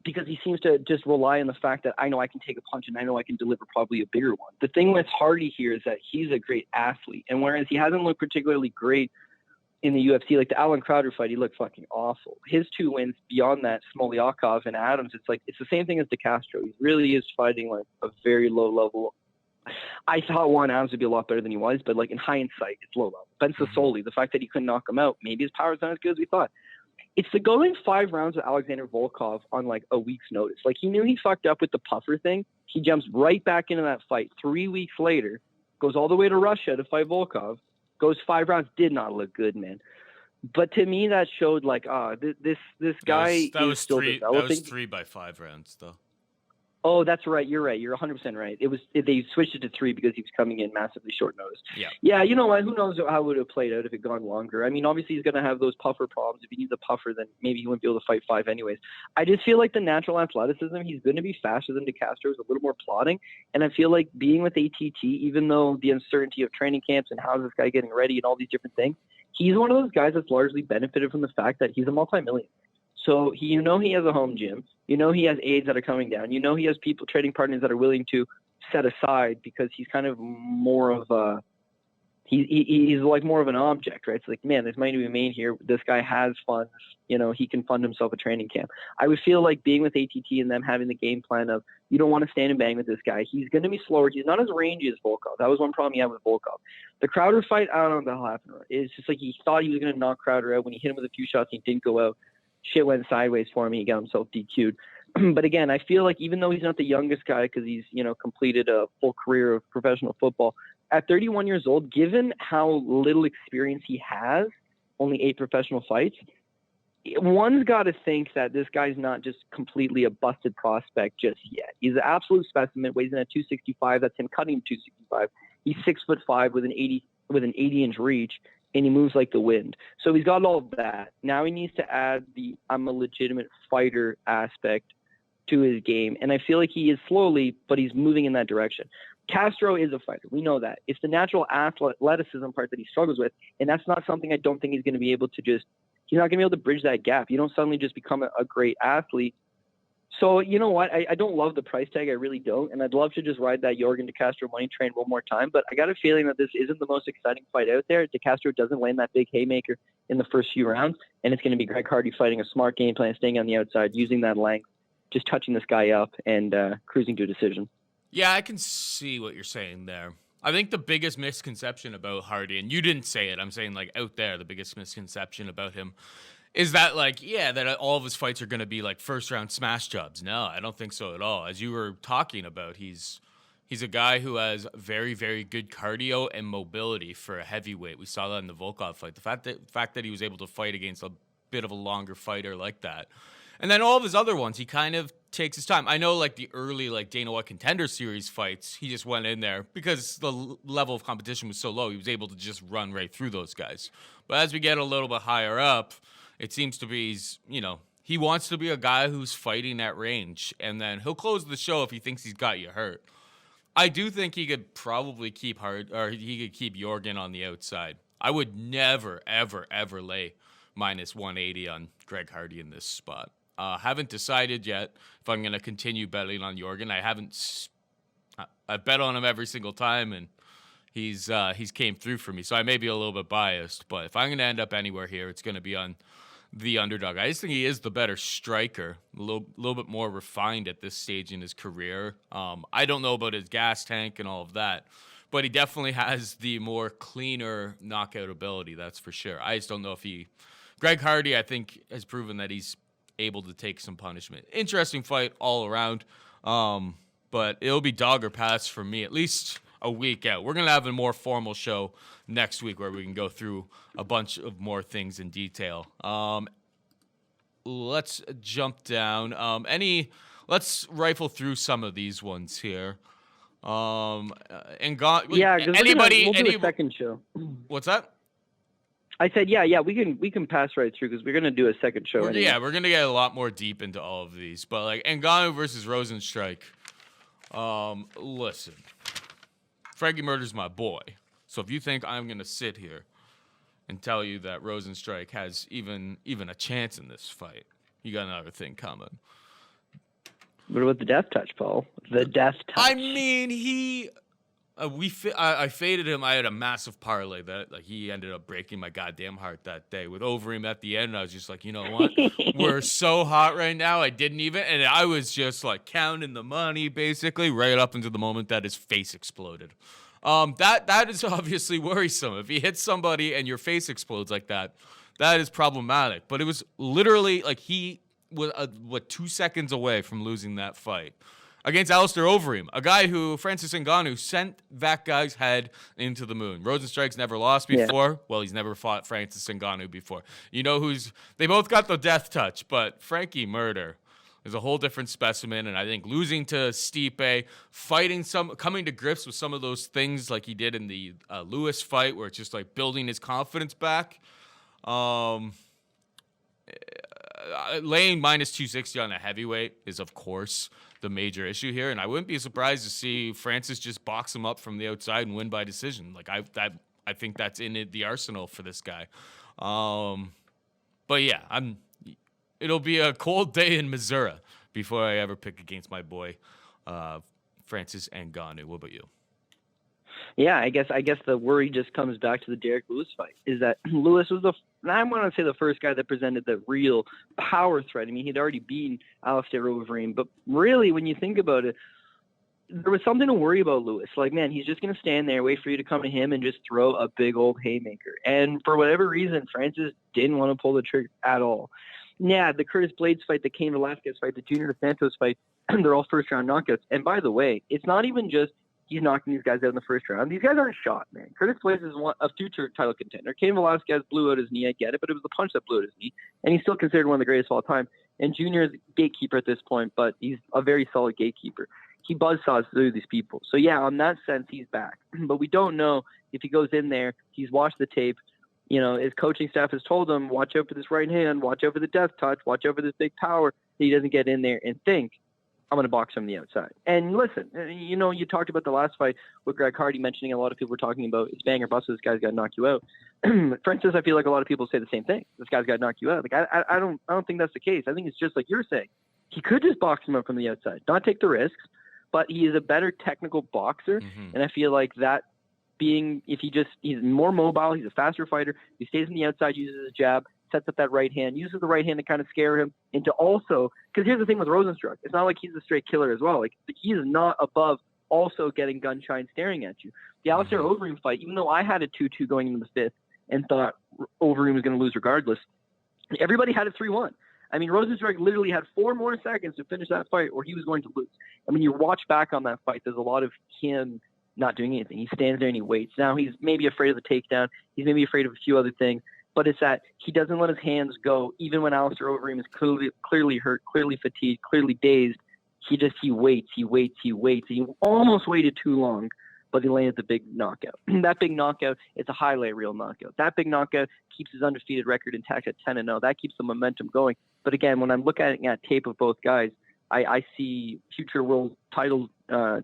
because he seems to just rely on the fact that I know I can take a punch and I know I can deliver probably a bigger one. The thing with Hardy here is that he's a great athlete, and whereas he hasn't looked particularly great in the UFC, like the Alan Crowder fight, he looked fucking awful. His 2 wins beyond that, Smolyakov and Adams, it's the same thing as Castro. He really is fighting like a very low level. I thought Juan Adams would be a lot better than he was, but like in hindsight, it's low level. Ben Sassoli, the fact that he couldn't knock him out, maybe his power's not as good as we thought. It's the going 5 rounds with Alexander Volkov on like a week's notice. Like, he knew he fucked up with the puffer thing. He jumps right back into that fight 3 weeks later, goes all the way to Russia to fight Volkov, goes 5 rounds, did not look good, man. But to me, that showed like, this guy is still developing. That was 3 by 5 rounds, though. Oh, that's right. You're right. You're 100% right. They switched it to 3 because he was coming in massively short notice. Yeah. You know what? Who knows how it would have played out if it gone longer? I mean, obviously he's going to have those puffer problems. If he needs a puffer, then maybe he wouldn't be able to fight 5 anyways. I just feel like the natural athleticism, he's going to be faster than Castro, is a little more plodding. And I feel like being with ATT, even though the uncertainty of training camps and how's this guy getting ready and all these different things, he's one of those guys that's largely benefited from the fact that he's a multi-millionaire. So he has a home gym. He has aides that are coming down. He has people, trading partners that are willing to set aside because he's kind of more of a he's like more of an object, right? It's like, man, there's money to be made here. This guy has funds. He can fund himself a training camp. I would feel like being with ATT and them having the game plan of, you don't want to stand and bang with this guy. He's going to be slower. He's not as rangy as Volkov. That was one problem he had with Volkov. The Crowder fight, I don't know if that'll happen. It's just like he thought he was going to knock Crowder out. When he hit him with a few shots, he didn't go out. Shit went sideways for him. He got himself DQ'd. But again, I feel like even though he's not the youngest guy because he's, completed a full career of professional football, at 31 years old, given how little experience he has, only 8 professional fights, one's got to think that this guy's not just completely a busted prospect just yet. He's an absolute specimen, weighs in at 265. That's him cutting 265. He's 6'5" with an 80-inch reach, and he moves like the wind. So he's got all of that. Now he needs to add the I'm a legitimate fighter aspect to his game. And I feel like he is slowly, but he's moving in that direction. Castro is a fighter. We know that. It's the natural athleticism part that he struggles with. And that's not something I don't think he's going to be able to he's not going to be able to bridge that gap. You don't suddenly just become a great athlete. So, you know what? I don't love the price tag. I really don't. And I'd love to just ride that Yorgan De Castro money train one more time. But I got a feeling that this isn't the most exciting fight out there. De Castro doesn't land that big haymaker in the first few rounds. And it's going to be Greg Hardy fighting a smart game plan, staying on the outside, using that length, just touching this guy up and cruising to a decision. Yeah, I can see what you're saying there. I think the biggest misconception about Hardy, and you didn't say it, I'm saying like out there, the biggest misconception about him is that that all of his fights are going to be like first round smash jobs. No, I don't think so at all. As you were talking about, he's a guy who has very, very good cardio and mobility for a heavyweight. We saw that in the Volkov fight. The fact that he was able to fight against a bit of a longer fighter like that. And then all of his other ones, he kind of takes his time. I know like the early Dana White Contender Series fights, he just went in there because the level of competition was so low, he was able to just run right through those guys. But as we get a little bit higher up, it seems to be he wants to be a guy who's fighting at range, and then he'll close the show if he thinks he's got you hurt. I do think he could probably keep Yorgan on the outside. I would never, ever, ever lay minus 180 on Greg Hardy in this spot. Haven't decided yet if I'm going to continue betting on Yorgan. I bet on him every single time, and he's came through for me. So I may be a little bit biased, but if I'm going to end up anywhere here, it's going to be on the underdog. I just think he is the better striker, a little bit more refined at this stage in his career. I don't know about his gas tank and all of that, but he definitely has the more cleaner knockout ability. That's for sure. I just don't know if Greg Hardy, I think, has proven that he's able to take some punishment. Interesting fight all around, but it'll be dog or pass for me at least a week out. We're gonna have a more formal show next week where we can go through a bunch of more things in detail. Let's jump down. Let's rifle through some of these ones here. We'll Anybody? do a second show. What's that? I said, we can pass right through because we're gonna do a second show. Anyway. Yeah, we're gonna get a lot more deep into all of these, but like Ngannou versus Rozenstruik. Listen, Frankie Murder's my boy, so if you think I'm gonna sit here and tell you that Rozenstruik has even a chance in this fight, you got another thing coming. What about the death touch, Paul? The death touch. I mean, I faded him. I had a massive parlay that he ended up breaking my goddamn heart that day with Overeem at the end. And I was just like, you know what? We're so hot right now. I didn't even, and I was just like counting the money basically right up into the moment that his face exploded. That is obviously worrisome. If he hits somebody and your face explodes like that, that is problematic. But it was literally like he was 2 seconds away from losing that fight against Alistair Overeem, a guy who Francis Ngannou sent that guy's head into the moon. Rozenstruik's never lost before. Yeah. Well, he's never fought Francis Ngannou before. You know they both got the death touch, but Frankie Murder is a whole different specimen, and I think losing to Stipe, coming to grips with some of those things like he did in the Lewis fight, where it's just like building his confidence back. Laying minus 260 on a heavyweight is, of course, the major issue here, and I wouldn't be surprised to see Francis just box him up from the outside and win by decision. Like I think that's in the arsenal for this guy. But yeah, it'll be a cold day in Missouri before I ever pick against my boy Francis Ngannou. What about you? Yeah, I guess the worry just comes back to the Derek Lewis fight. Is that Lewis was I want to say the first guy that presented the real power threat. I mean, he'd already beaten Alistair Overeem, but really, when you think about it, there was something to worry about Lewis. Like, man, he's just going to stand there, wait for you to come to him, and just throw a big old haymaker. And for whatever reason, Francis didn't want to pull the trigger at all. Yeah, the Curtis Blades fight, the Cain Velasquez fight, the Junior Dos Santos fight, they're all first-round knockouts. And by the way, it's not even just he's knocking these guys out in the first round. These guys aren't shot, man. Curtis Blades is a future title contender. Cain Velasquez blew out his knee. I get it, but it was the punch that blew out his knee. And he's still considered one of the greatest of all time. And Junior is a gatekeeper at this point, but he's a very solid gatekeeper. He buzzsaws through these people. So, yeah, on that sense, he's back. But we don't know if he goes in there, he's watched the tape. You know, his coaching staff has told him, watch out for this right hand, watch out for the death touch, watch out for this big power. That he doesn't get in there and think, I'm going to box him on the outside. And listen, you know, you talked about the last fight with Greg Hardy mentioning a lot of people were talking about it's bang or bust. This guy's got to knock you out. Francis, I feel like a lot of people say the same thing. This guy's got to knock you out. Like I don't think that's the case. I think it's just like you're saying. He could just box him up from the outside, not take the risks, but he is a better technical boxer. Mm-hmm. And I feel like that being, he's more mobile, he's a faster fighter. He stays on the outside, uses his jab, sets up that right hand, uses the right hand to kind of scare him into also, because here's the thing with Rozenstruik. It's not like he's a straight killer as well. Like, he is not above also getting gun shine staring at you. The Alistair Overeem fight, even though I had a 2-2 going into the fifth and thought Overeem was going to lose regardless, everybody had it 3-1. I mean, Rozenstruik literally had 4 more seconds to finish that fight or he was going to lose. I mean, you watch back on that fight, there's a lot of him not doing anything. He stands there and he waits. Now he's maybe afraid of the takedown. He's maybe afraid of a few other things. But it's that he doesn't let his hands go, even when Alistair Overeem is clearly hurt, clearly fatigued, clearly dazed. He waits. He almost waited too long, but he landed the big knockout. That big knockout, it's a highlight reel knockout. That big knockout keeps his undefeated record intact at 10-0. That keeps the momentum going. But again, when I'm looking at tape of both guys, I see future world title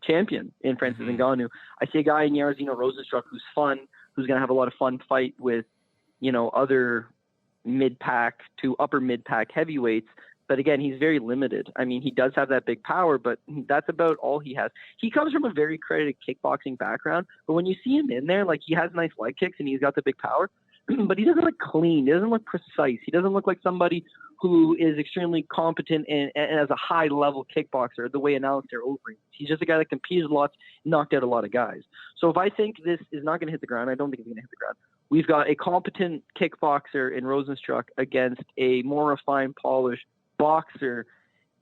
champion in Francis Ngannou. I see a guy in Jairzinho Rozenstruik who's fun, who's going to have a lot of fun fight with, you know, other mid-pack to upper mid-pack heavyweights. But again, he's very limited. I mean, he does have that big power, but that's about all he has. He comes from a very credited kickboxing background, but when you see him in there, like, he has nice leg kicks and he's got the big power. but he doesn't look clean. He doesn't look precise. He doesn't look like somebody who is extremely competent and as a high-level kickboxer, the way Alistair Overeem is. He's just a guy that competed lots, knocked out a lot of guys. So if I think this is not going to hit the ground, I don't think it's going to hit the ground. We've got a competent kickboxer in Rozenstruik against a more refined, polished boxer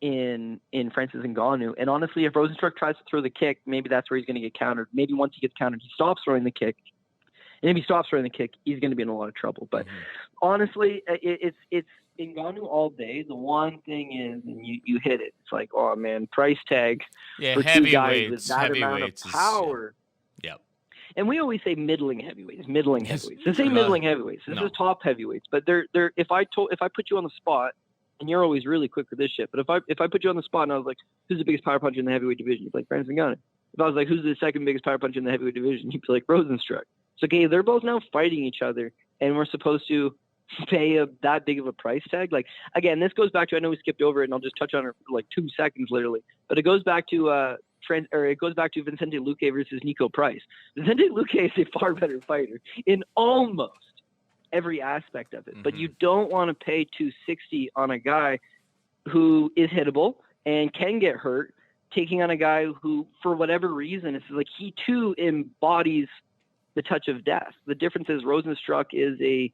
in Francis Ngannou. And honestly, if Rozenstruik tries to throw the kick, maybe that's where he's going to get countered. Maybe once he gets countered, he stops throwing the kick. And if he stops throwing the kick, he's going to be in a lot of trouble. But honestly, it's Ngannou all day. The one thing is, and you hit it. It's like, oh man, price tag for two guys with that amount of power. Yep. And we always say middling heavyweights. This ain't middling heavyweights. This is top heavyweights. But they're if I put you on the spot, and you're always really quick with this shit. But if I put you on the spot and I was like, who's the biggest power puncher in the heavyweight division? You'd be like, Francis Ngannou. If I was like, who's the second biggest power puncher in the heavyweight division? You'd be like, Rozenstruik. So, okay, they're both now fighting each other, and we're supposed to pay that big of a price tag. Like, again, this goes back to, I know we skipped over it, and I'll just touch on it for like 2 seconds, literally. But it goes back to Vicente Luque versus Nico Price. Vicente Luque is a far better fighter in almost every aspect of it. But you don't want to pay $260 on a guy who is hittable and can get hurt, taking on a guy who, for whatever reason, it's like he too embodies the touch of death. The difference is Rozenstruik is a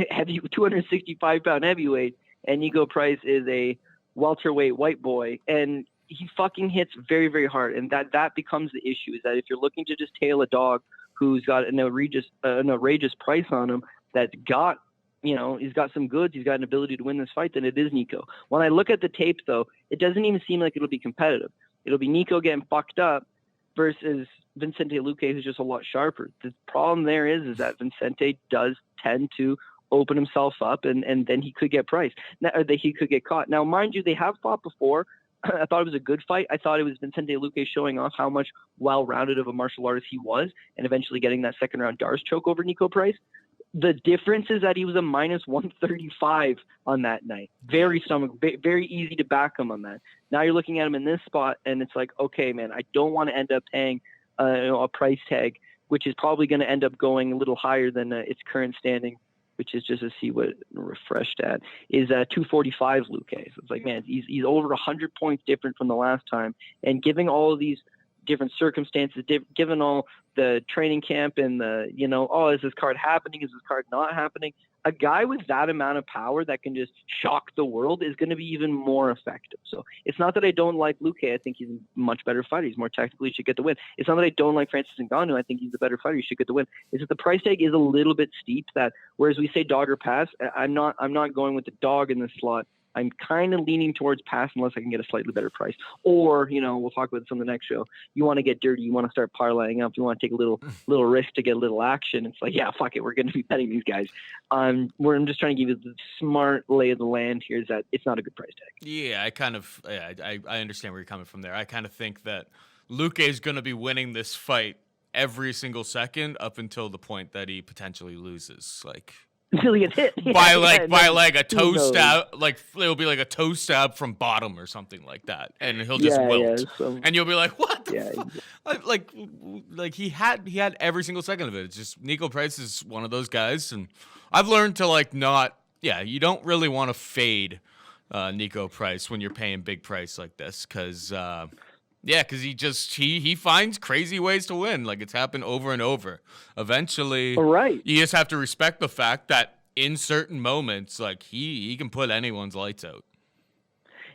heavy 265-pound heavyweight, and Nico Price is a welterweight white boy, and he fucking hits very, very hard. And that becomes the issue, is that if you're looking to just tail a dog who's got an outrageous price on him, that's got, he's got some goods, he's got an ability to win this fight, then it is Nico. When I look at the tapes, though, it doesn't even seem like it'll be competitive. It'll be Nico getting fucked up versus Vicente Luque, who's just a lot sharper. The problem there is that Vicente does tend to open himself up, and then he could get priced. Or that he could get caught. Now, mind you, they have fought before. I thought it was a good fight. I thought it was Vicente Luque showing off how much well-rounded of a martial artist he was, and eventually getting that second-round Darce choke over Nico Price. The difference is that he was a minus 135 on that night. Very easy to back him on that. Now you're looking at him in this spot, and it's like, okay, man, I don't want to end up paying a price tag, which is probably going to end up going a little higher than its current standing, which is just to see what refreshed at, is 245 Luque. So it's like, man, he's over 100 points different from the last time. And giving all of these different circumstances, given all the training camp and the, is this card happening? Is this card not happening? A guy with that amount of power that can just shock the world is going to be even more effective. So it's not that I don't like Luque. I think he's a much better fighter. He's more technical. He should get the win. It's not that I don't like Francis Ngannou. I think he's a better fighter. He should get the win. It's that the price tag is a little bit steep. That whereas we say dog or pass, I'm not going with the dog in this slot. I'm kind of leaning towards pass unless I can get a slightly better price. Or, we'll talk about this on the next show. You want to get dirty. You want to start parlaying up. You want to take a little risk to get a little action. It's like, yeah, fuck it. We're going to be betting these guys. I'm just trying to give you the smart lay of the land here, is that it's not a good price tag. Yeah, I understand where you're coming from there. I kind of think that Luque is going to be winning this fight every single second up until the point that he potentially loses. Like, until he gets hit by a toe stab, like it'll be like a toe stab from bottom or something like that, and he'll just wilt, and you'll be like, "What the fuck?" Like he had every single second of it. It's just Nico Price is one of those guys, and I've learned to you don't really want to fade Nico Price when you're paying big price like this, because he finds crazy ways to win. Like, it's happened over and over. Eventually, you just have to respect the fact that in certain moments, like, he can put anyone's lights out.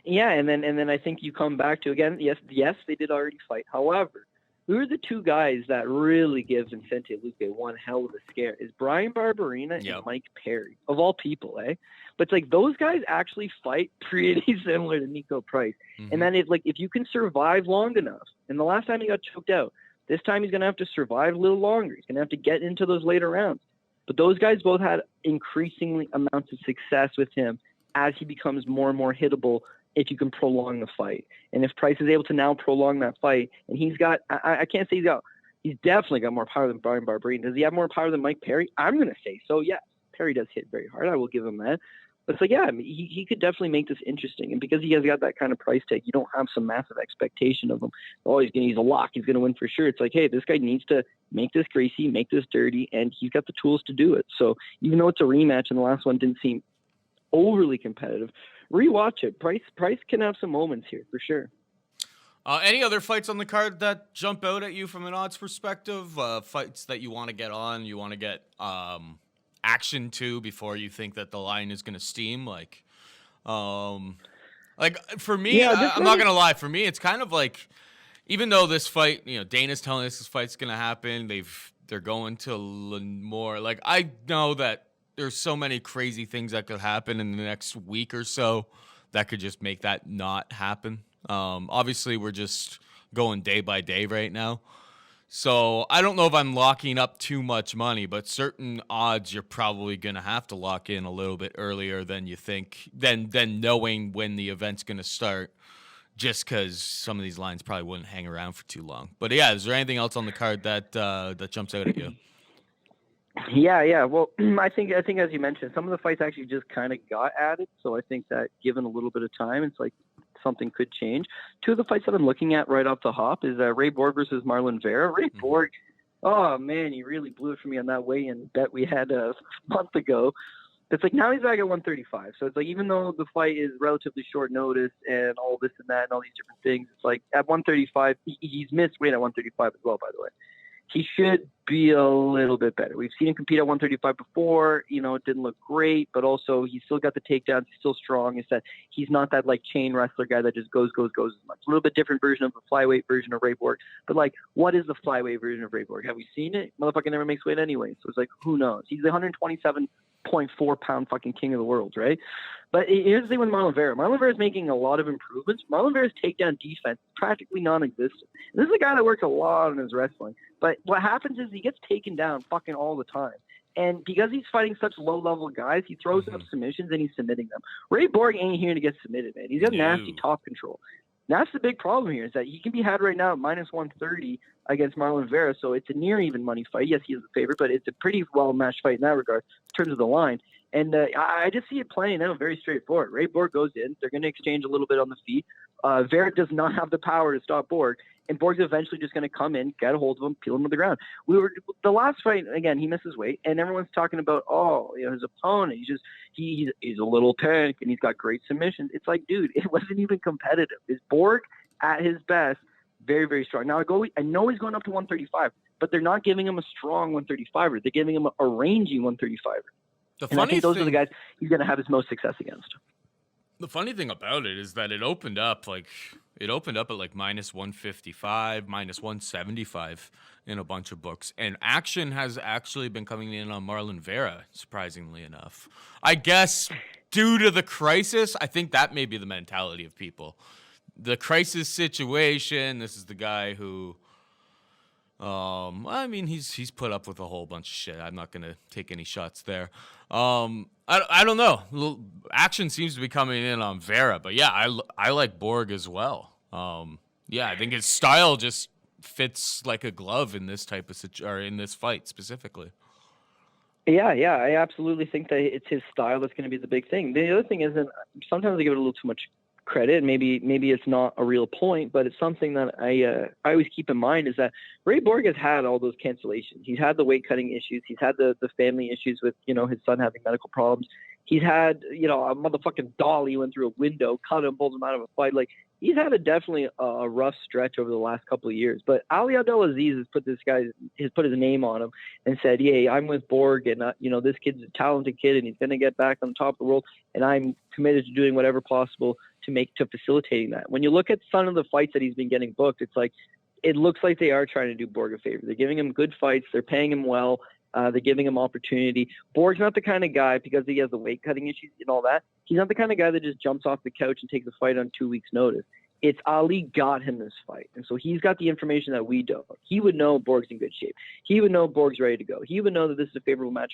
Yeah, and then I think you come back to, again, yes, they did already fight. However, who are the two guys that really give Vicente Luque one hell of a scare? Is Brian Barberena and Mike Perry, of all people, eh? But it's like those guys actually fight pretty similar to Nico Price. Mm-hmm. And then if you can survive long enough, and the last time he got choked out, this time he's going to have to survive a little longer. He's going to have to get into those later rounds. But those guys both had increasingly amounts of success with him as he becomes more and more hittable if you can prolong the fight. And if Price is able to now prolong that fight, and he's got, I can't say he's definitely got more power than Brian Barberena. Does he have more power than Mike Perry? I'm going to say so, yes. Perry does hit very hard. I will give him that. It's like, yeah, I mean, he could definitely make this interesting. And because he has got that kind of price tag, you don't have some massive expectation of him. Oh, he's a lock. He's going to win for sure. It's like, hey, this guy needs to make this greasy, make this dirty, and he's got the tools to do it. So even though it's a rematch and the last one didn't seem overly competitive, rewatch it. Price can have some moments here for sure. Any other fights on the card that jump out at you from an odds perspective? Fights that you want to get on, you want to get action to before you think that the line is going to steam? Like for me, I'm not going to lie. For me, it's kind of like, even though this fight, Dana's telling us this fight's going to happen, they're going to Lemoore. Like, I know that there's so many crazy things that could happen in the next week or so that could just make that not happen. Obviously, we're just going day by day right now. So I don't know if I'm locking up too much money, but certain odds you're probably going to have to lock in a little bit earlier than you think, than knowing when the event's going to start, just because some of these lines probably wouldn't hang around for too long. But yeah, is there anything else on the card that jumps out at you? Yeah. Well, I think as you mentioned, some of the fights actually just kind of got added. So I think that given a little bit of time, it's like something could change. Two of the fights that I'm looking at right off the hop is Ray Borg versus Marlon Vera. Ray Borg, oh man, he really blew it for me on that weigh-in bet we had a month ago. It's like now he's back at 135. So it's like, even though the fight is relatively short notice and all this and that and all these different things, it's like at 135, he's missed weight at 135 as well, by the way. He should be a little bit better. We've seen him compete at 135 before. It didn't look great, but also he's still got the takedowns. He's still strong. It's that he's not that like chain wrestler guy that just goes as much. A little bit different version of the flyweight version of Ray Borg. But like, what is the flyweight version of Ray Borg? Have we seen it? Motherfucker never makes weight anyway. So it's like, who knows? He's the 127.4 pound fucking king of the world, right? But here's the thing with Marlon Vera. Marlon Vera is making a lot of improvements. Marlon Vera's takedown defense is practically non-existent. And this is a guy that works a lot on his wrestling. But what happens is he gets taken down fucking all the time. And because he's fighting such low-level guys, he throws up submissions and he's submitting them. Ray Borg ain't here to get submitted, man. He's got nasty top control. That's the big problem here, is that he can be had right now at minus 130 against Marlon Vera. So it's a near even money fight. Yes, he is the favorite, but it's a pretty well-matched fight in that regard in terms of the line. And I just see it playing out very straightforward. Ray Borg goes in. They're going to exchange a little bit on the feet. Vera does not have the power to stop Borg. And Borg's eventually just going to come in, get a hold of him, peel him to the ground. The last fight, again, he misses weight, and everyone's talking about, his opponent. He's a little tank, and he's got great submissions. It's like, dude, it wasn't even competitive. Is Borg at his best? Very, very strong. Now, I know he's going up to 135, but they're not giving him a strong 135er. They're giving him a rangy 135er. And I think those are the guys he's going to have his most success against. The funny thing about it is that it opened up at like minus 155, minus 175 in a bunch of books. And action has actually been coming in on Marlon Vera, surprisingly enough. I guess due to the crisis, I think that may be the mentality of people. The crisis situation, this is the guy who, he's put up with a whole bunch of shit. I'm not going to take any shots there. I don't know. Action seems to be coming in on Vera, but yeah, I like Borg as well. I think his style just fits like a glove in this type of in this fight specifically. Yeah, I absolutely think that it's his style that's going to be the big thing. The other thing is that sometimes I give it a little too much credit. Maybe it's not a real point, but it's something that I always keep in mind, is that Ray Borg has had all those cancellations. He's had the weight cutting issues. He's had the family issues with, his son having medical problems. He's had, a motherfucking dolly went through a window, cut him, pulled him out of a fight. Like, he's had definitely a rough stretch over the last couple of years. But Ali Abdelaziz has put his name on him and said, "Yeah, I'm with Borg, and this kid's a talented kid, and he's going to get back on top of the world, and I'm committed to doing whatever possible to facilitating that." When you look at some of the fights that he's been getting booked, it's like, it looks like they are trying to do Borg a favor. They're giving him good fights. They're paying him well. They're giving him opportunity. Borg's not the kind of guy, because he has the weight cutting issues and all that, he's not the kind of guy that just jumps off the couch and takes a fight on 2 weeks' notice. It's Ali got him this fight. And so he's got the information that we don't. He would know Borg's in good shape. He would know Borg's ready to go. He would know that this is a favorable matchup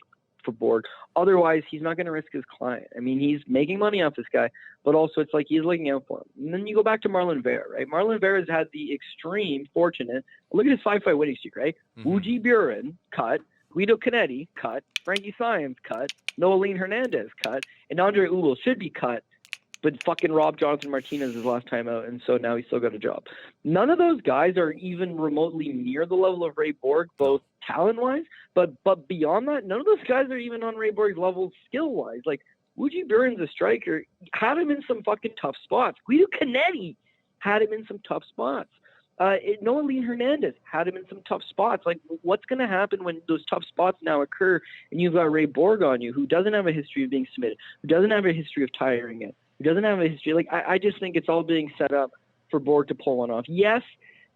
for Borg. Otherwise, he's not going to risk his client. I mean, he's making money off this guy, but also it's like he's looking out for him. And then you go back to Marlon Vera, right? Marlon Vera's had the extreme fortunate. Look at his 5-fight winning streak, right? Uji Buren cut. Guido Canetti, cut. Frankie Saenz, cut. Noeline Hernandez, cut. And Andre Ugel should be cut. But fucking Rob Jonathan Martinez his last time out, and so now he's still got a job. None of those guys are even remotely near the level of Ray Borg, both talent-wise, but beyond that, none of those guys are even on Ray Borg's level skill-wise. Like, Woody Burns, a striker, had him in some fucking tough spots. Guido Canetti had him in some tough spots. Noeline Hernandez had him in some tough spots. Like, what's going to happen when those tough spots now occur and you've got Ray Borg on you, who doesn't have a history of being submitted, who doesn't have a history of tiring it, who doesn't have a history? Like, I just think it's all being set up for Borg to pull one off. Yes,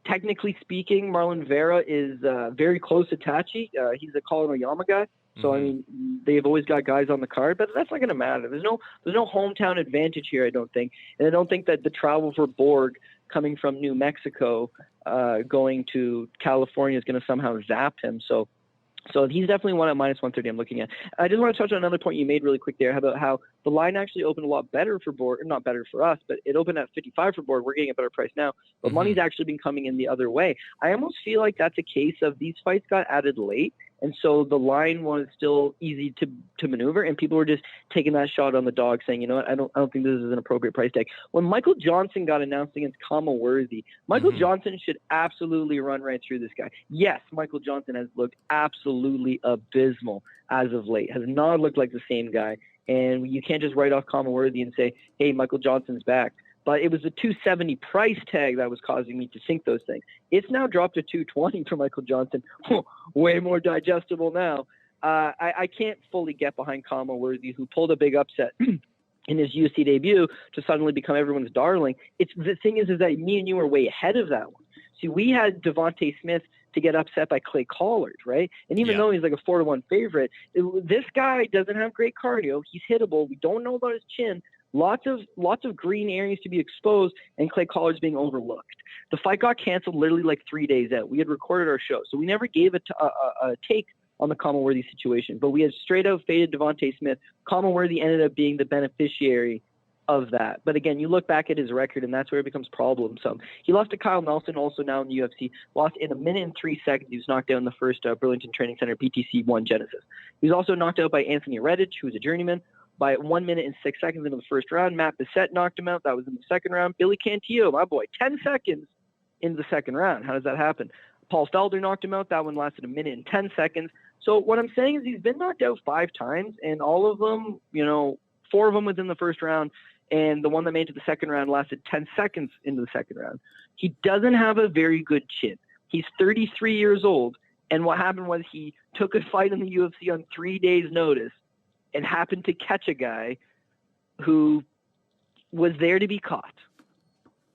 technically speaking, Marlon Vera is very close to Tachi. He's a Colin Oyama guy. So, I mean, they've always got guys on the card, but that's not going to matter. There's no hometown advantage here, I don't think. And I don't think that the travel for Borg coming from New Mexico going to California is going to somehow zap him. So he's definitely one at minus 130 I'm looking at. I just want to touch on another point you made really quick there about how the line actually opened a lot better for Borg, not better for us, but it opened at 55 for Borg. We're getting a better price now, but money's actually been coming in the other way. I almost feel like that's a case of these fights got added late, and so the line was still easy to maneuver, and people were just taking that shot on the dog, saying, you know what, I don't think this is an appropriate price tag. When Michael Johnson got announced against Kama Worthy, Michael Johnson should absolutely run right through this guy. Yes, Michael Johnson has looked absolutely abysmal as of late, has not looked like the same guy, and you can't just write off Kama Worthy and say, hey, Michael Johnson's back. But it was the 270 price tag that was causing me to think those things. It's now dropped to 220 for Michael Johnson. Way more digestible now. I can't fully get behind Kama Worthy, who pulled a big upset in his UFC debut to suddenly become everyone's darling. The thing is that me and you are way ahead of that one. See, we had Devontae Smith to get upset by Clay Collard, right? And even though he's like a 4-1 favorite, this guy doesn't have great cardio. He's hittable. We don't know about his chin. Lots of green areas to be exposed, and Clay Collard's being overlooked. The fight got canceled literally like 3 days out. We had recorded our show, so we never gave a take on the Kama Worthy situation, but we had straight out faded Devontae Smith. Kama Worthy ended up being the beneficiary of that. But again, you look back at his record, and that's where it becomes problemsome. He lost to Kyle Nelson, also now in the UFC, lost in 1 minute and 3 seconds. He was knocked out in the first Burlington Training Center BTC 1 Genesis. He was also knocked out by Anthony Redditch, who was a journeyman, by 1 minute and 6 seconds into the first round. Matt Bissett knocked him out. That was in the second round. Billy Cantillo, my boy, 10 seconds into the second round. How does that happen? Paul Felder knocked him out. That one lasted 1 minute and 10 seconds. So what I'm saying is he's been knocked out 5 times, and all of them, 4 of them within the first round, and the one that made it to the second round lasted 10 seconds into the second round. He doesn't have a very good chin. He's 33 years old, and what happened was he took a fight in the UFC on 3 days' notice and happened to catch a guy who was there to be caught.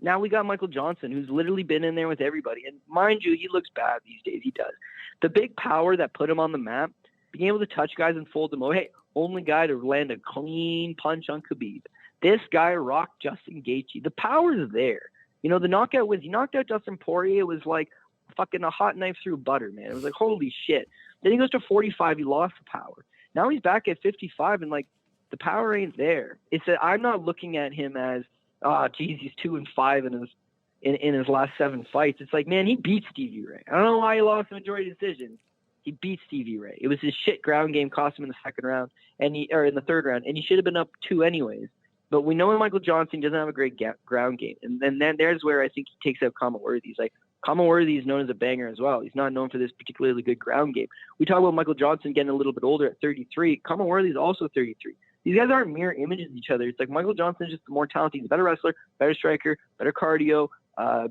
Now we got Michael Johnson, who's literally been in there with everybody. And mind you, he looks bad these days. He does. The big power that put him on the map, being able to touch guys and fold them over. Hey, only guy to land a clean punch on Khabib. This guy rocked Justin Gaethje. The power is there. The knockout was, he knocked out Dustin Poirier. It was like fucking a hot knife through butter, man. It was like, holy shit. Then he goes to 45. He lost the power. Now he's back at 55, and like the power ain't there. It's that I'm not looking at him as, he's 2-5 in his last 7 fights. It's like, man, he beat Stevie Ray. I don't know why he lost the majority decisions. He beat Stevie Ray. It was his shit ground game cost him in the second round, in the third round, and he should have been up 2 anyways. But we know Michael Johnson doesn't have a great ground game, and then there's where I think he takes out Kama Worthy. He's like, Kama Worthy is known as a banger as well. He's not known for this particularly good ground game. We talk about Michael Johnson getting a little bit older at 33. Kama Worthy is also 33. These guys aren't mirror images of each other. It's like Michael Johnson is just more talented. He's a better wrestler, better striker, better cardio,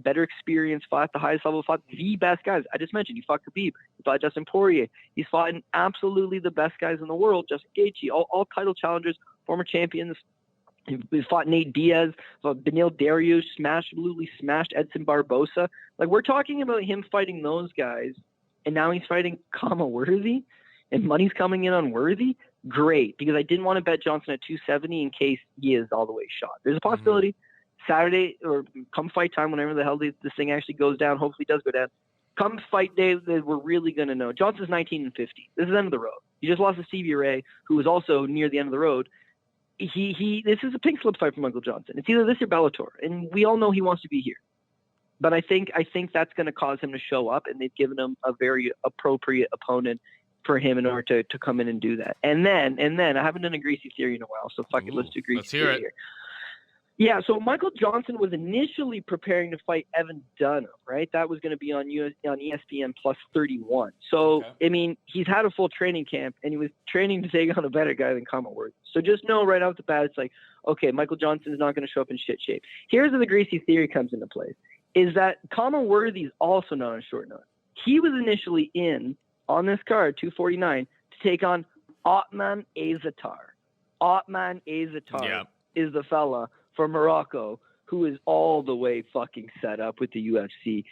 better experience, fought at the highest level, fought the best guys. I just mentioned he fought Khabib, he fought Justin Poirier. He's fought absolutely the best guys in the world, Justin Gaethje, all title challengers, former champions. He fought Nate Diaz, fought Beneil Dariush, absolutely smashed Edson Barbosa. Like, we're talking about him fighting those guys, and now he's fighting Kama Worthy, and money's coming in on Worthy. Great, because I didn't want to bet Johnson at 270 in case he is all the way shot. There's a possibility Saturday or come fight time, whenever the hell this thing actually goes down. Hopefully it does go down. Come fight day, we're really going to know. Johnson's 19-50. This is the end of the road. He just lost to Stevie Ray, who was also near the end of the road. This is a pink slip fight for Michael Johnson. It's either this or Bellator, and we all know he wants to be here. But I think that's going to cause him to show up, and they've given him a very appropriate opponent for him in order to come in and do that. And then I haven't done a Gracie theory in a while, so fuck it, let's do Gracie theory here. Yeah, so Michael Johnson was initially preparing to fight Evan Dunham, right? That was going to be on ESPN plus 31. So, okay. I mean, he's had a full training camp, and he was training to take on a better guy than Worthy. So just know right off the bat, it's like, okay, Michael Johnson is not going to show up in shit shape. Here's where the Gracie theory comes into place, is that Worthy is also not on short notice. He was initially in, on this card, 249, to take on Othman Azatar. Othman Azatar is the fella from Morocco, who is all the way fucking set up with the UFC.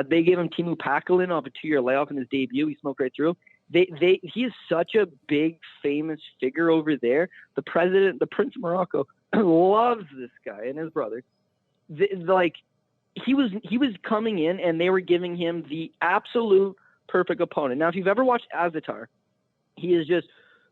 They gave him Timu Pakalin off a 2-year layoff in his debut. He smoked right through. He is such a big, famous figure over there. The president, the Prince of Morocco, loves this guy and his brother. He was coming in, and they were giving him the absolute perfect opponent. Now, if you've ever watched Azatar, he is just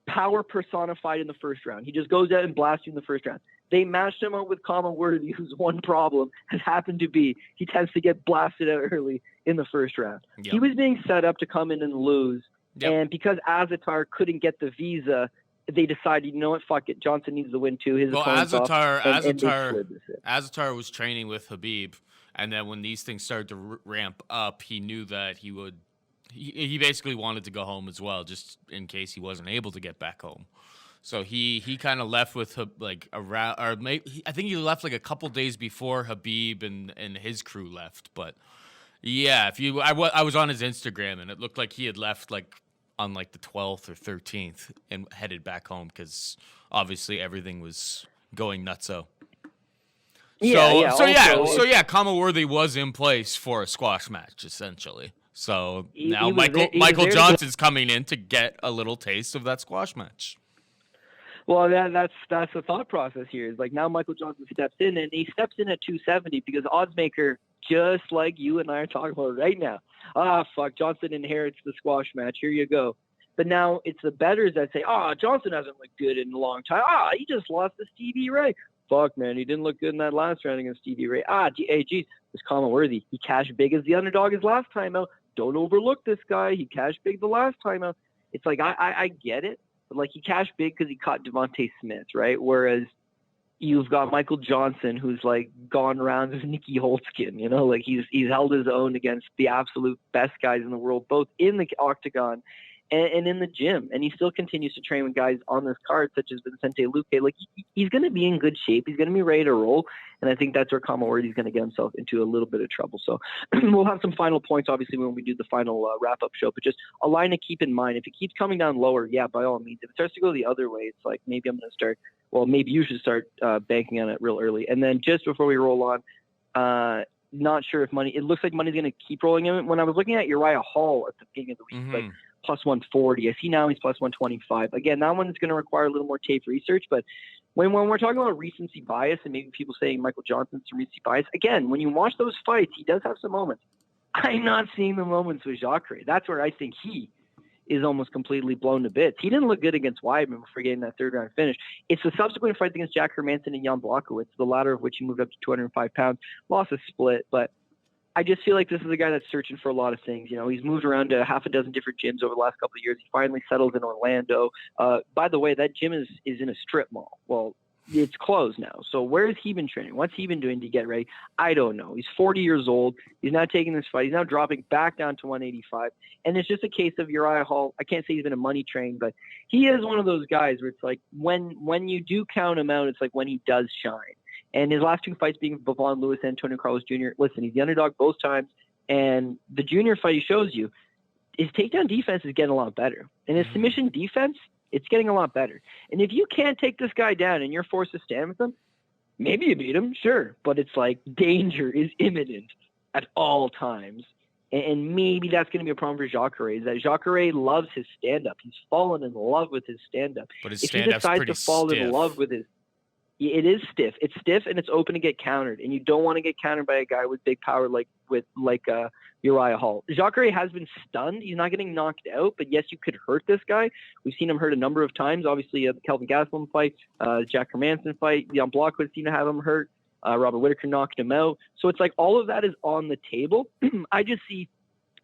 power personified in the first round. He just goes out and blasts you in the first round. They matched him up with Worthy, whose one problem has happened to be he tends to get blasted out early in the first round. Yep. He was being set up to come in and lose. Yep. And because Azatar couldn't get the visa, they decided, you know what, fuck it. Johnson needs to win too. Azatar was training with Khabib, and then when these things started to ramp up, he knew that he would. He basically wanted to go home as well, just in case he wasn't able to get back home. So he kind of left with around, or maybe, I think he left like a couple days before Khabib and his crew left. But yeah, I was on his Instagram, and it looked like he had left like on like the 12th or 13th and headed back home because obviously everything was going nutso. Kama Worthy was in place for a squash match essentially. So now Michael Johnson's coming in to get a little taste of that squash match. Well, that's the thought process here. Is like now Michael Johnson steps in, and he steps in at 270 because oddsmaker, just like you and I are talking about right now. Fuck, Johnson inherits the squash match. Here you go. But now it's the bettors that say, Johnson hasn't looked good in a long time. He just lost to Stevie Ray. Fuck, man, he didn't look good in that last round against Stevie Ray. Geez, it's Worthy. He cashed big as the underdog his last time out. Don't overlook this guy. He cashed big the last time out. It's like, I get it. But like, he cashed big because he caught Devontae Smith, right? Whereas you've got Michael Johnson, who's like gone around as Nicky Holtzkin, you know, like he's held his own against the absolute best guys in the world, both in the octagon and in the gym. And he still continues to train with guys on this card, such as Vicente Luque. Like, he's going to be in good shape. He's going to be ready to roll. And I think that's where Worthy's going to get himself into a little bit of trouble. So we'll have some final points, obviously, when we do the final wrap-up show. But just a line to keep in mind. If it keeps coming down lower, yeah, by all means. If it starts to go the other way, it's like maybe I'm going to start – well, maybe you should start banking on it real early. And then just before we roll on, not sure if money – it looks like money's going to keep rolling in. When I was looking at Uriah Hall at the beginning of the week, like plus 140. I see now he's plus 125. Again, that one is going to require a little more tape research. But when we're talking about recency bias and maybe people saying Michael Johnson's some recency bias, again, when you watch those fights, he does have some moments. I'm not seeing the moments with Jacare. That's where I think he is almost completely blown to bits. He didn't look good against Weidman before getting that third round finish. It's the subsequent fight against Jack Hermanson and Jan Blachowicz, the latter of which he moved up to 205 pounds, lost a split. But I just feel like this is a guy that's searching for a lot of things. You know, he's moved around to half a dozen different gyms over the last couple of years. He finally settled in Orlando. By the way, that gym is in a strip mall. Well, it's closed now. So where has he been training? What's he been doing to get ready? I don't know. He's 40 years old. He's now taking this fight. He's now dropping back down to 185. And it's just a case of Uriah Hall. I can't say he's been a money train, but he is one of those guys where it's like when you do count him out, it's like when he does shine. And his last two fights being Bavon Lewis and Antonio Carlos Jr. Listen, he's the underdog both times. And the junior fight he shows you, his takedown defense is getting a lot better. And his submission defense, it's getting a lot better. And if you can't take this guy down and you're forced to stand with him, maybe you beat him, sure. But it's like danger is imminent at all times. And maybe that's going to be a problem for Jacare, is that Jacare loves his stand-up. He's fallen in love with his stand-up. But his stand-up's pretty stiff. If he decides to fall in love with his... It is stiff. It's stiff and it's open to get countered. And you don't want to get countered by a guy with big power like Uriah Hall. Jacare has been stunned. He's not getting knocked out, but yes, you could hurt this guy. We've seen him hurt a number of times. Obviously, the Kelvin Gastelum fight, Jack Hermanson fight, Jan Blachowicz seemed to have him hurt. Robert Whittaker knocked him out. So it's like all of that is on the table. I just see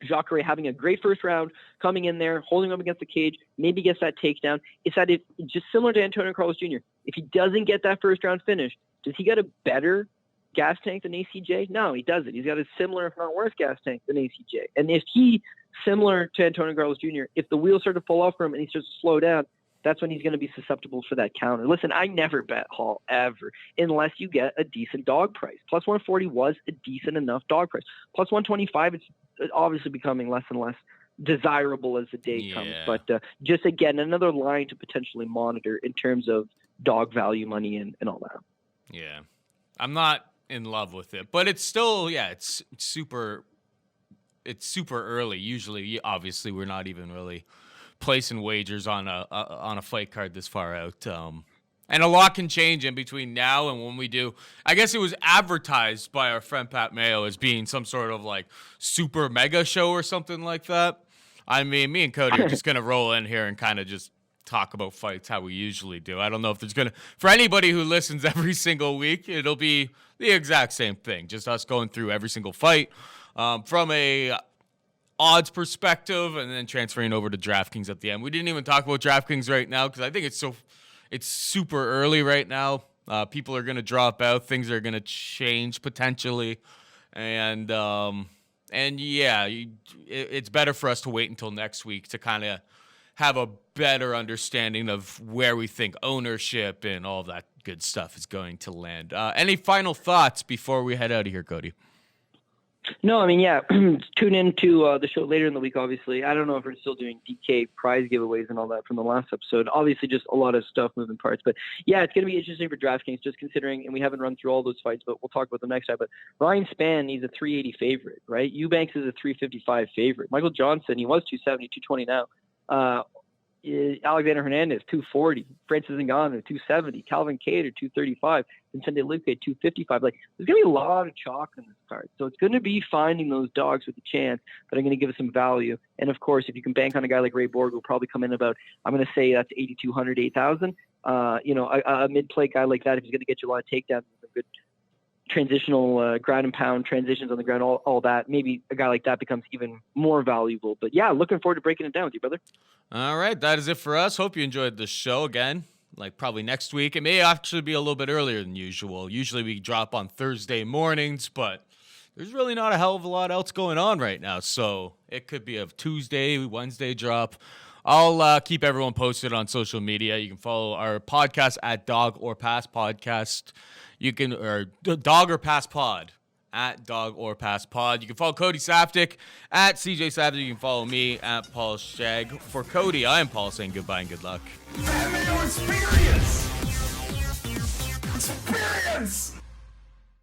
Jacare having a great first round, coming in there, holding him against the cage, maybe gets that takedown. It's that if, just similar to Antonio Carlos Jr., if he doesn't get that first round finish, does he get a better gas tank than ACJ? No, he doesn't. He's got a similar, if not worse, gas tank than ACJ. And if he, similar to Antonio Carlos Jr., if the wheels start to fall off for him and he starts to slow down, that's when he's going to be susceptible for that counter. Listen, I never bet Hall ever unless you get a decent dog price. Plus 140 was a decent enough dog price. Plus 125, it's obviously becoming less and less desirable as the day comes. But just, again, another line to potentially monitor in terms of dog value money and all that. Yeah. I'm not in love with it, but it's still, it's super early. Usually, obviously, we're not even really placing wagers on a fight card this far out. And a lot can change in between now and when we do. I guess it was advertised by our friend Pat Mayo as being some sort of like super mega show or something like that. I mean, me and Cody are just going to roll in here and kind of just talk about fights how we usually do. I don't know if there's going to, for anybody who listens every single week, it'll be the exact same thing. Just us going through every single fight from a odds perspective and then transferring over to DraftKings at the end. We didn't even talk about DraftKings right now because I think it's super early right now. People are going to drop out. Things are going to change potentially. And it's better for us to wait until next week to kind of have a better understanding of where we think ownership and all that good stuff is going to land. Any final thoughts before we head out of here, Cody? No, I mean, tune in to the show later in the week, obviously. I don't know if we're still doing DK prize giveaways and all that from the last episode. Obviously, just a lot of stuff, moving parts. But, it's going to be interesting for DraftKings, just considering, and we haven't run through all those fights, but we'll talk about them next time. But Ryan Spann, he's a 380 favorite, right? Eubanks is a 355 favorite. Michael Johnson, he was 270, 220 now. Alexander Hernandez, 240. Francis Ngannou, 270. Calvin Kattar, 235. Vincente Luque, 255. Like, there's going to be a lot of chalk in this card. So it's going to be finding those dogs with a chance that are going to give us some value. And, of course, if you can bank on a guy like Ray Borg, will probably come in about, I'm going to say that's 8,200, 8,000. A mid-play guy like that, if he's going to get you a lot of takedowns, a good transitional ground and pound transitions on the ground, all that, maybe a guy like that becomes even more valuable. But looking forward to breaking it down with you, brother. All right, that is it for us. Hope you enjoyed the show again. Like probably next week. It may actually be a little bit earlier than usual. Usually we drop on Thursday mornings, but there's really not a hell of a lot else going on right now. So it could be a Tuesday, Wednesday drop. I'll keep everyone posted on social media. You can follow our podcast at Dog or Pass Podcast. You can, or Dog or Pass Pod, at Dog or Pass Pod. You can follow Cody Saftic at CJ Saftic. You can follow me at Paul Shag. For Cody, I am Paul saying goodbye and good luck. Mayo experience! Experience!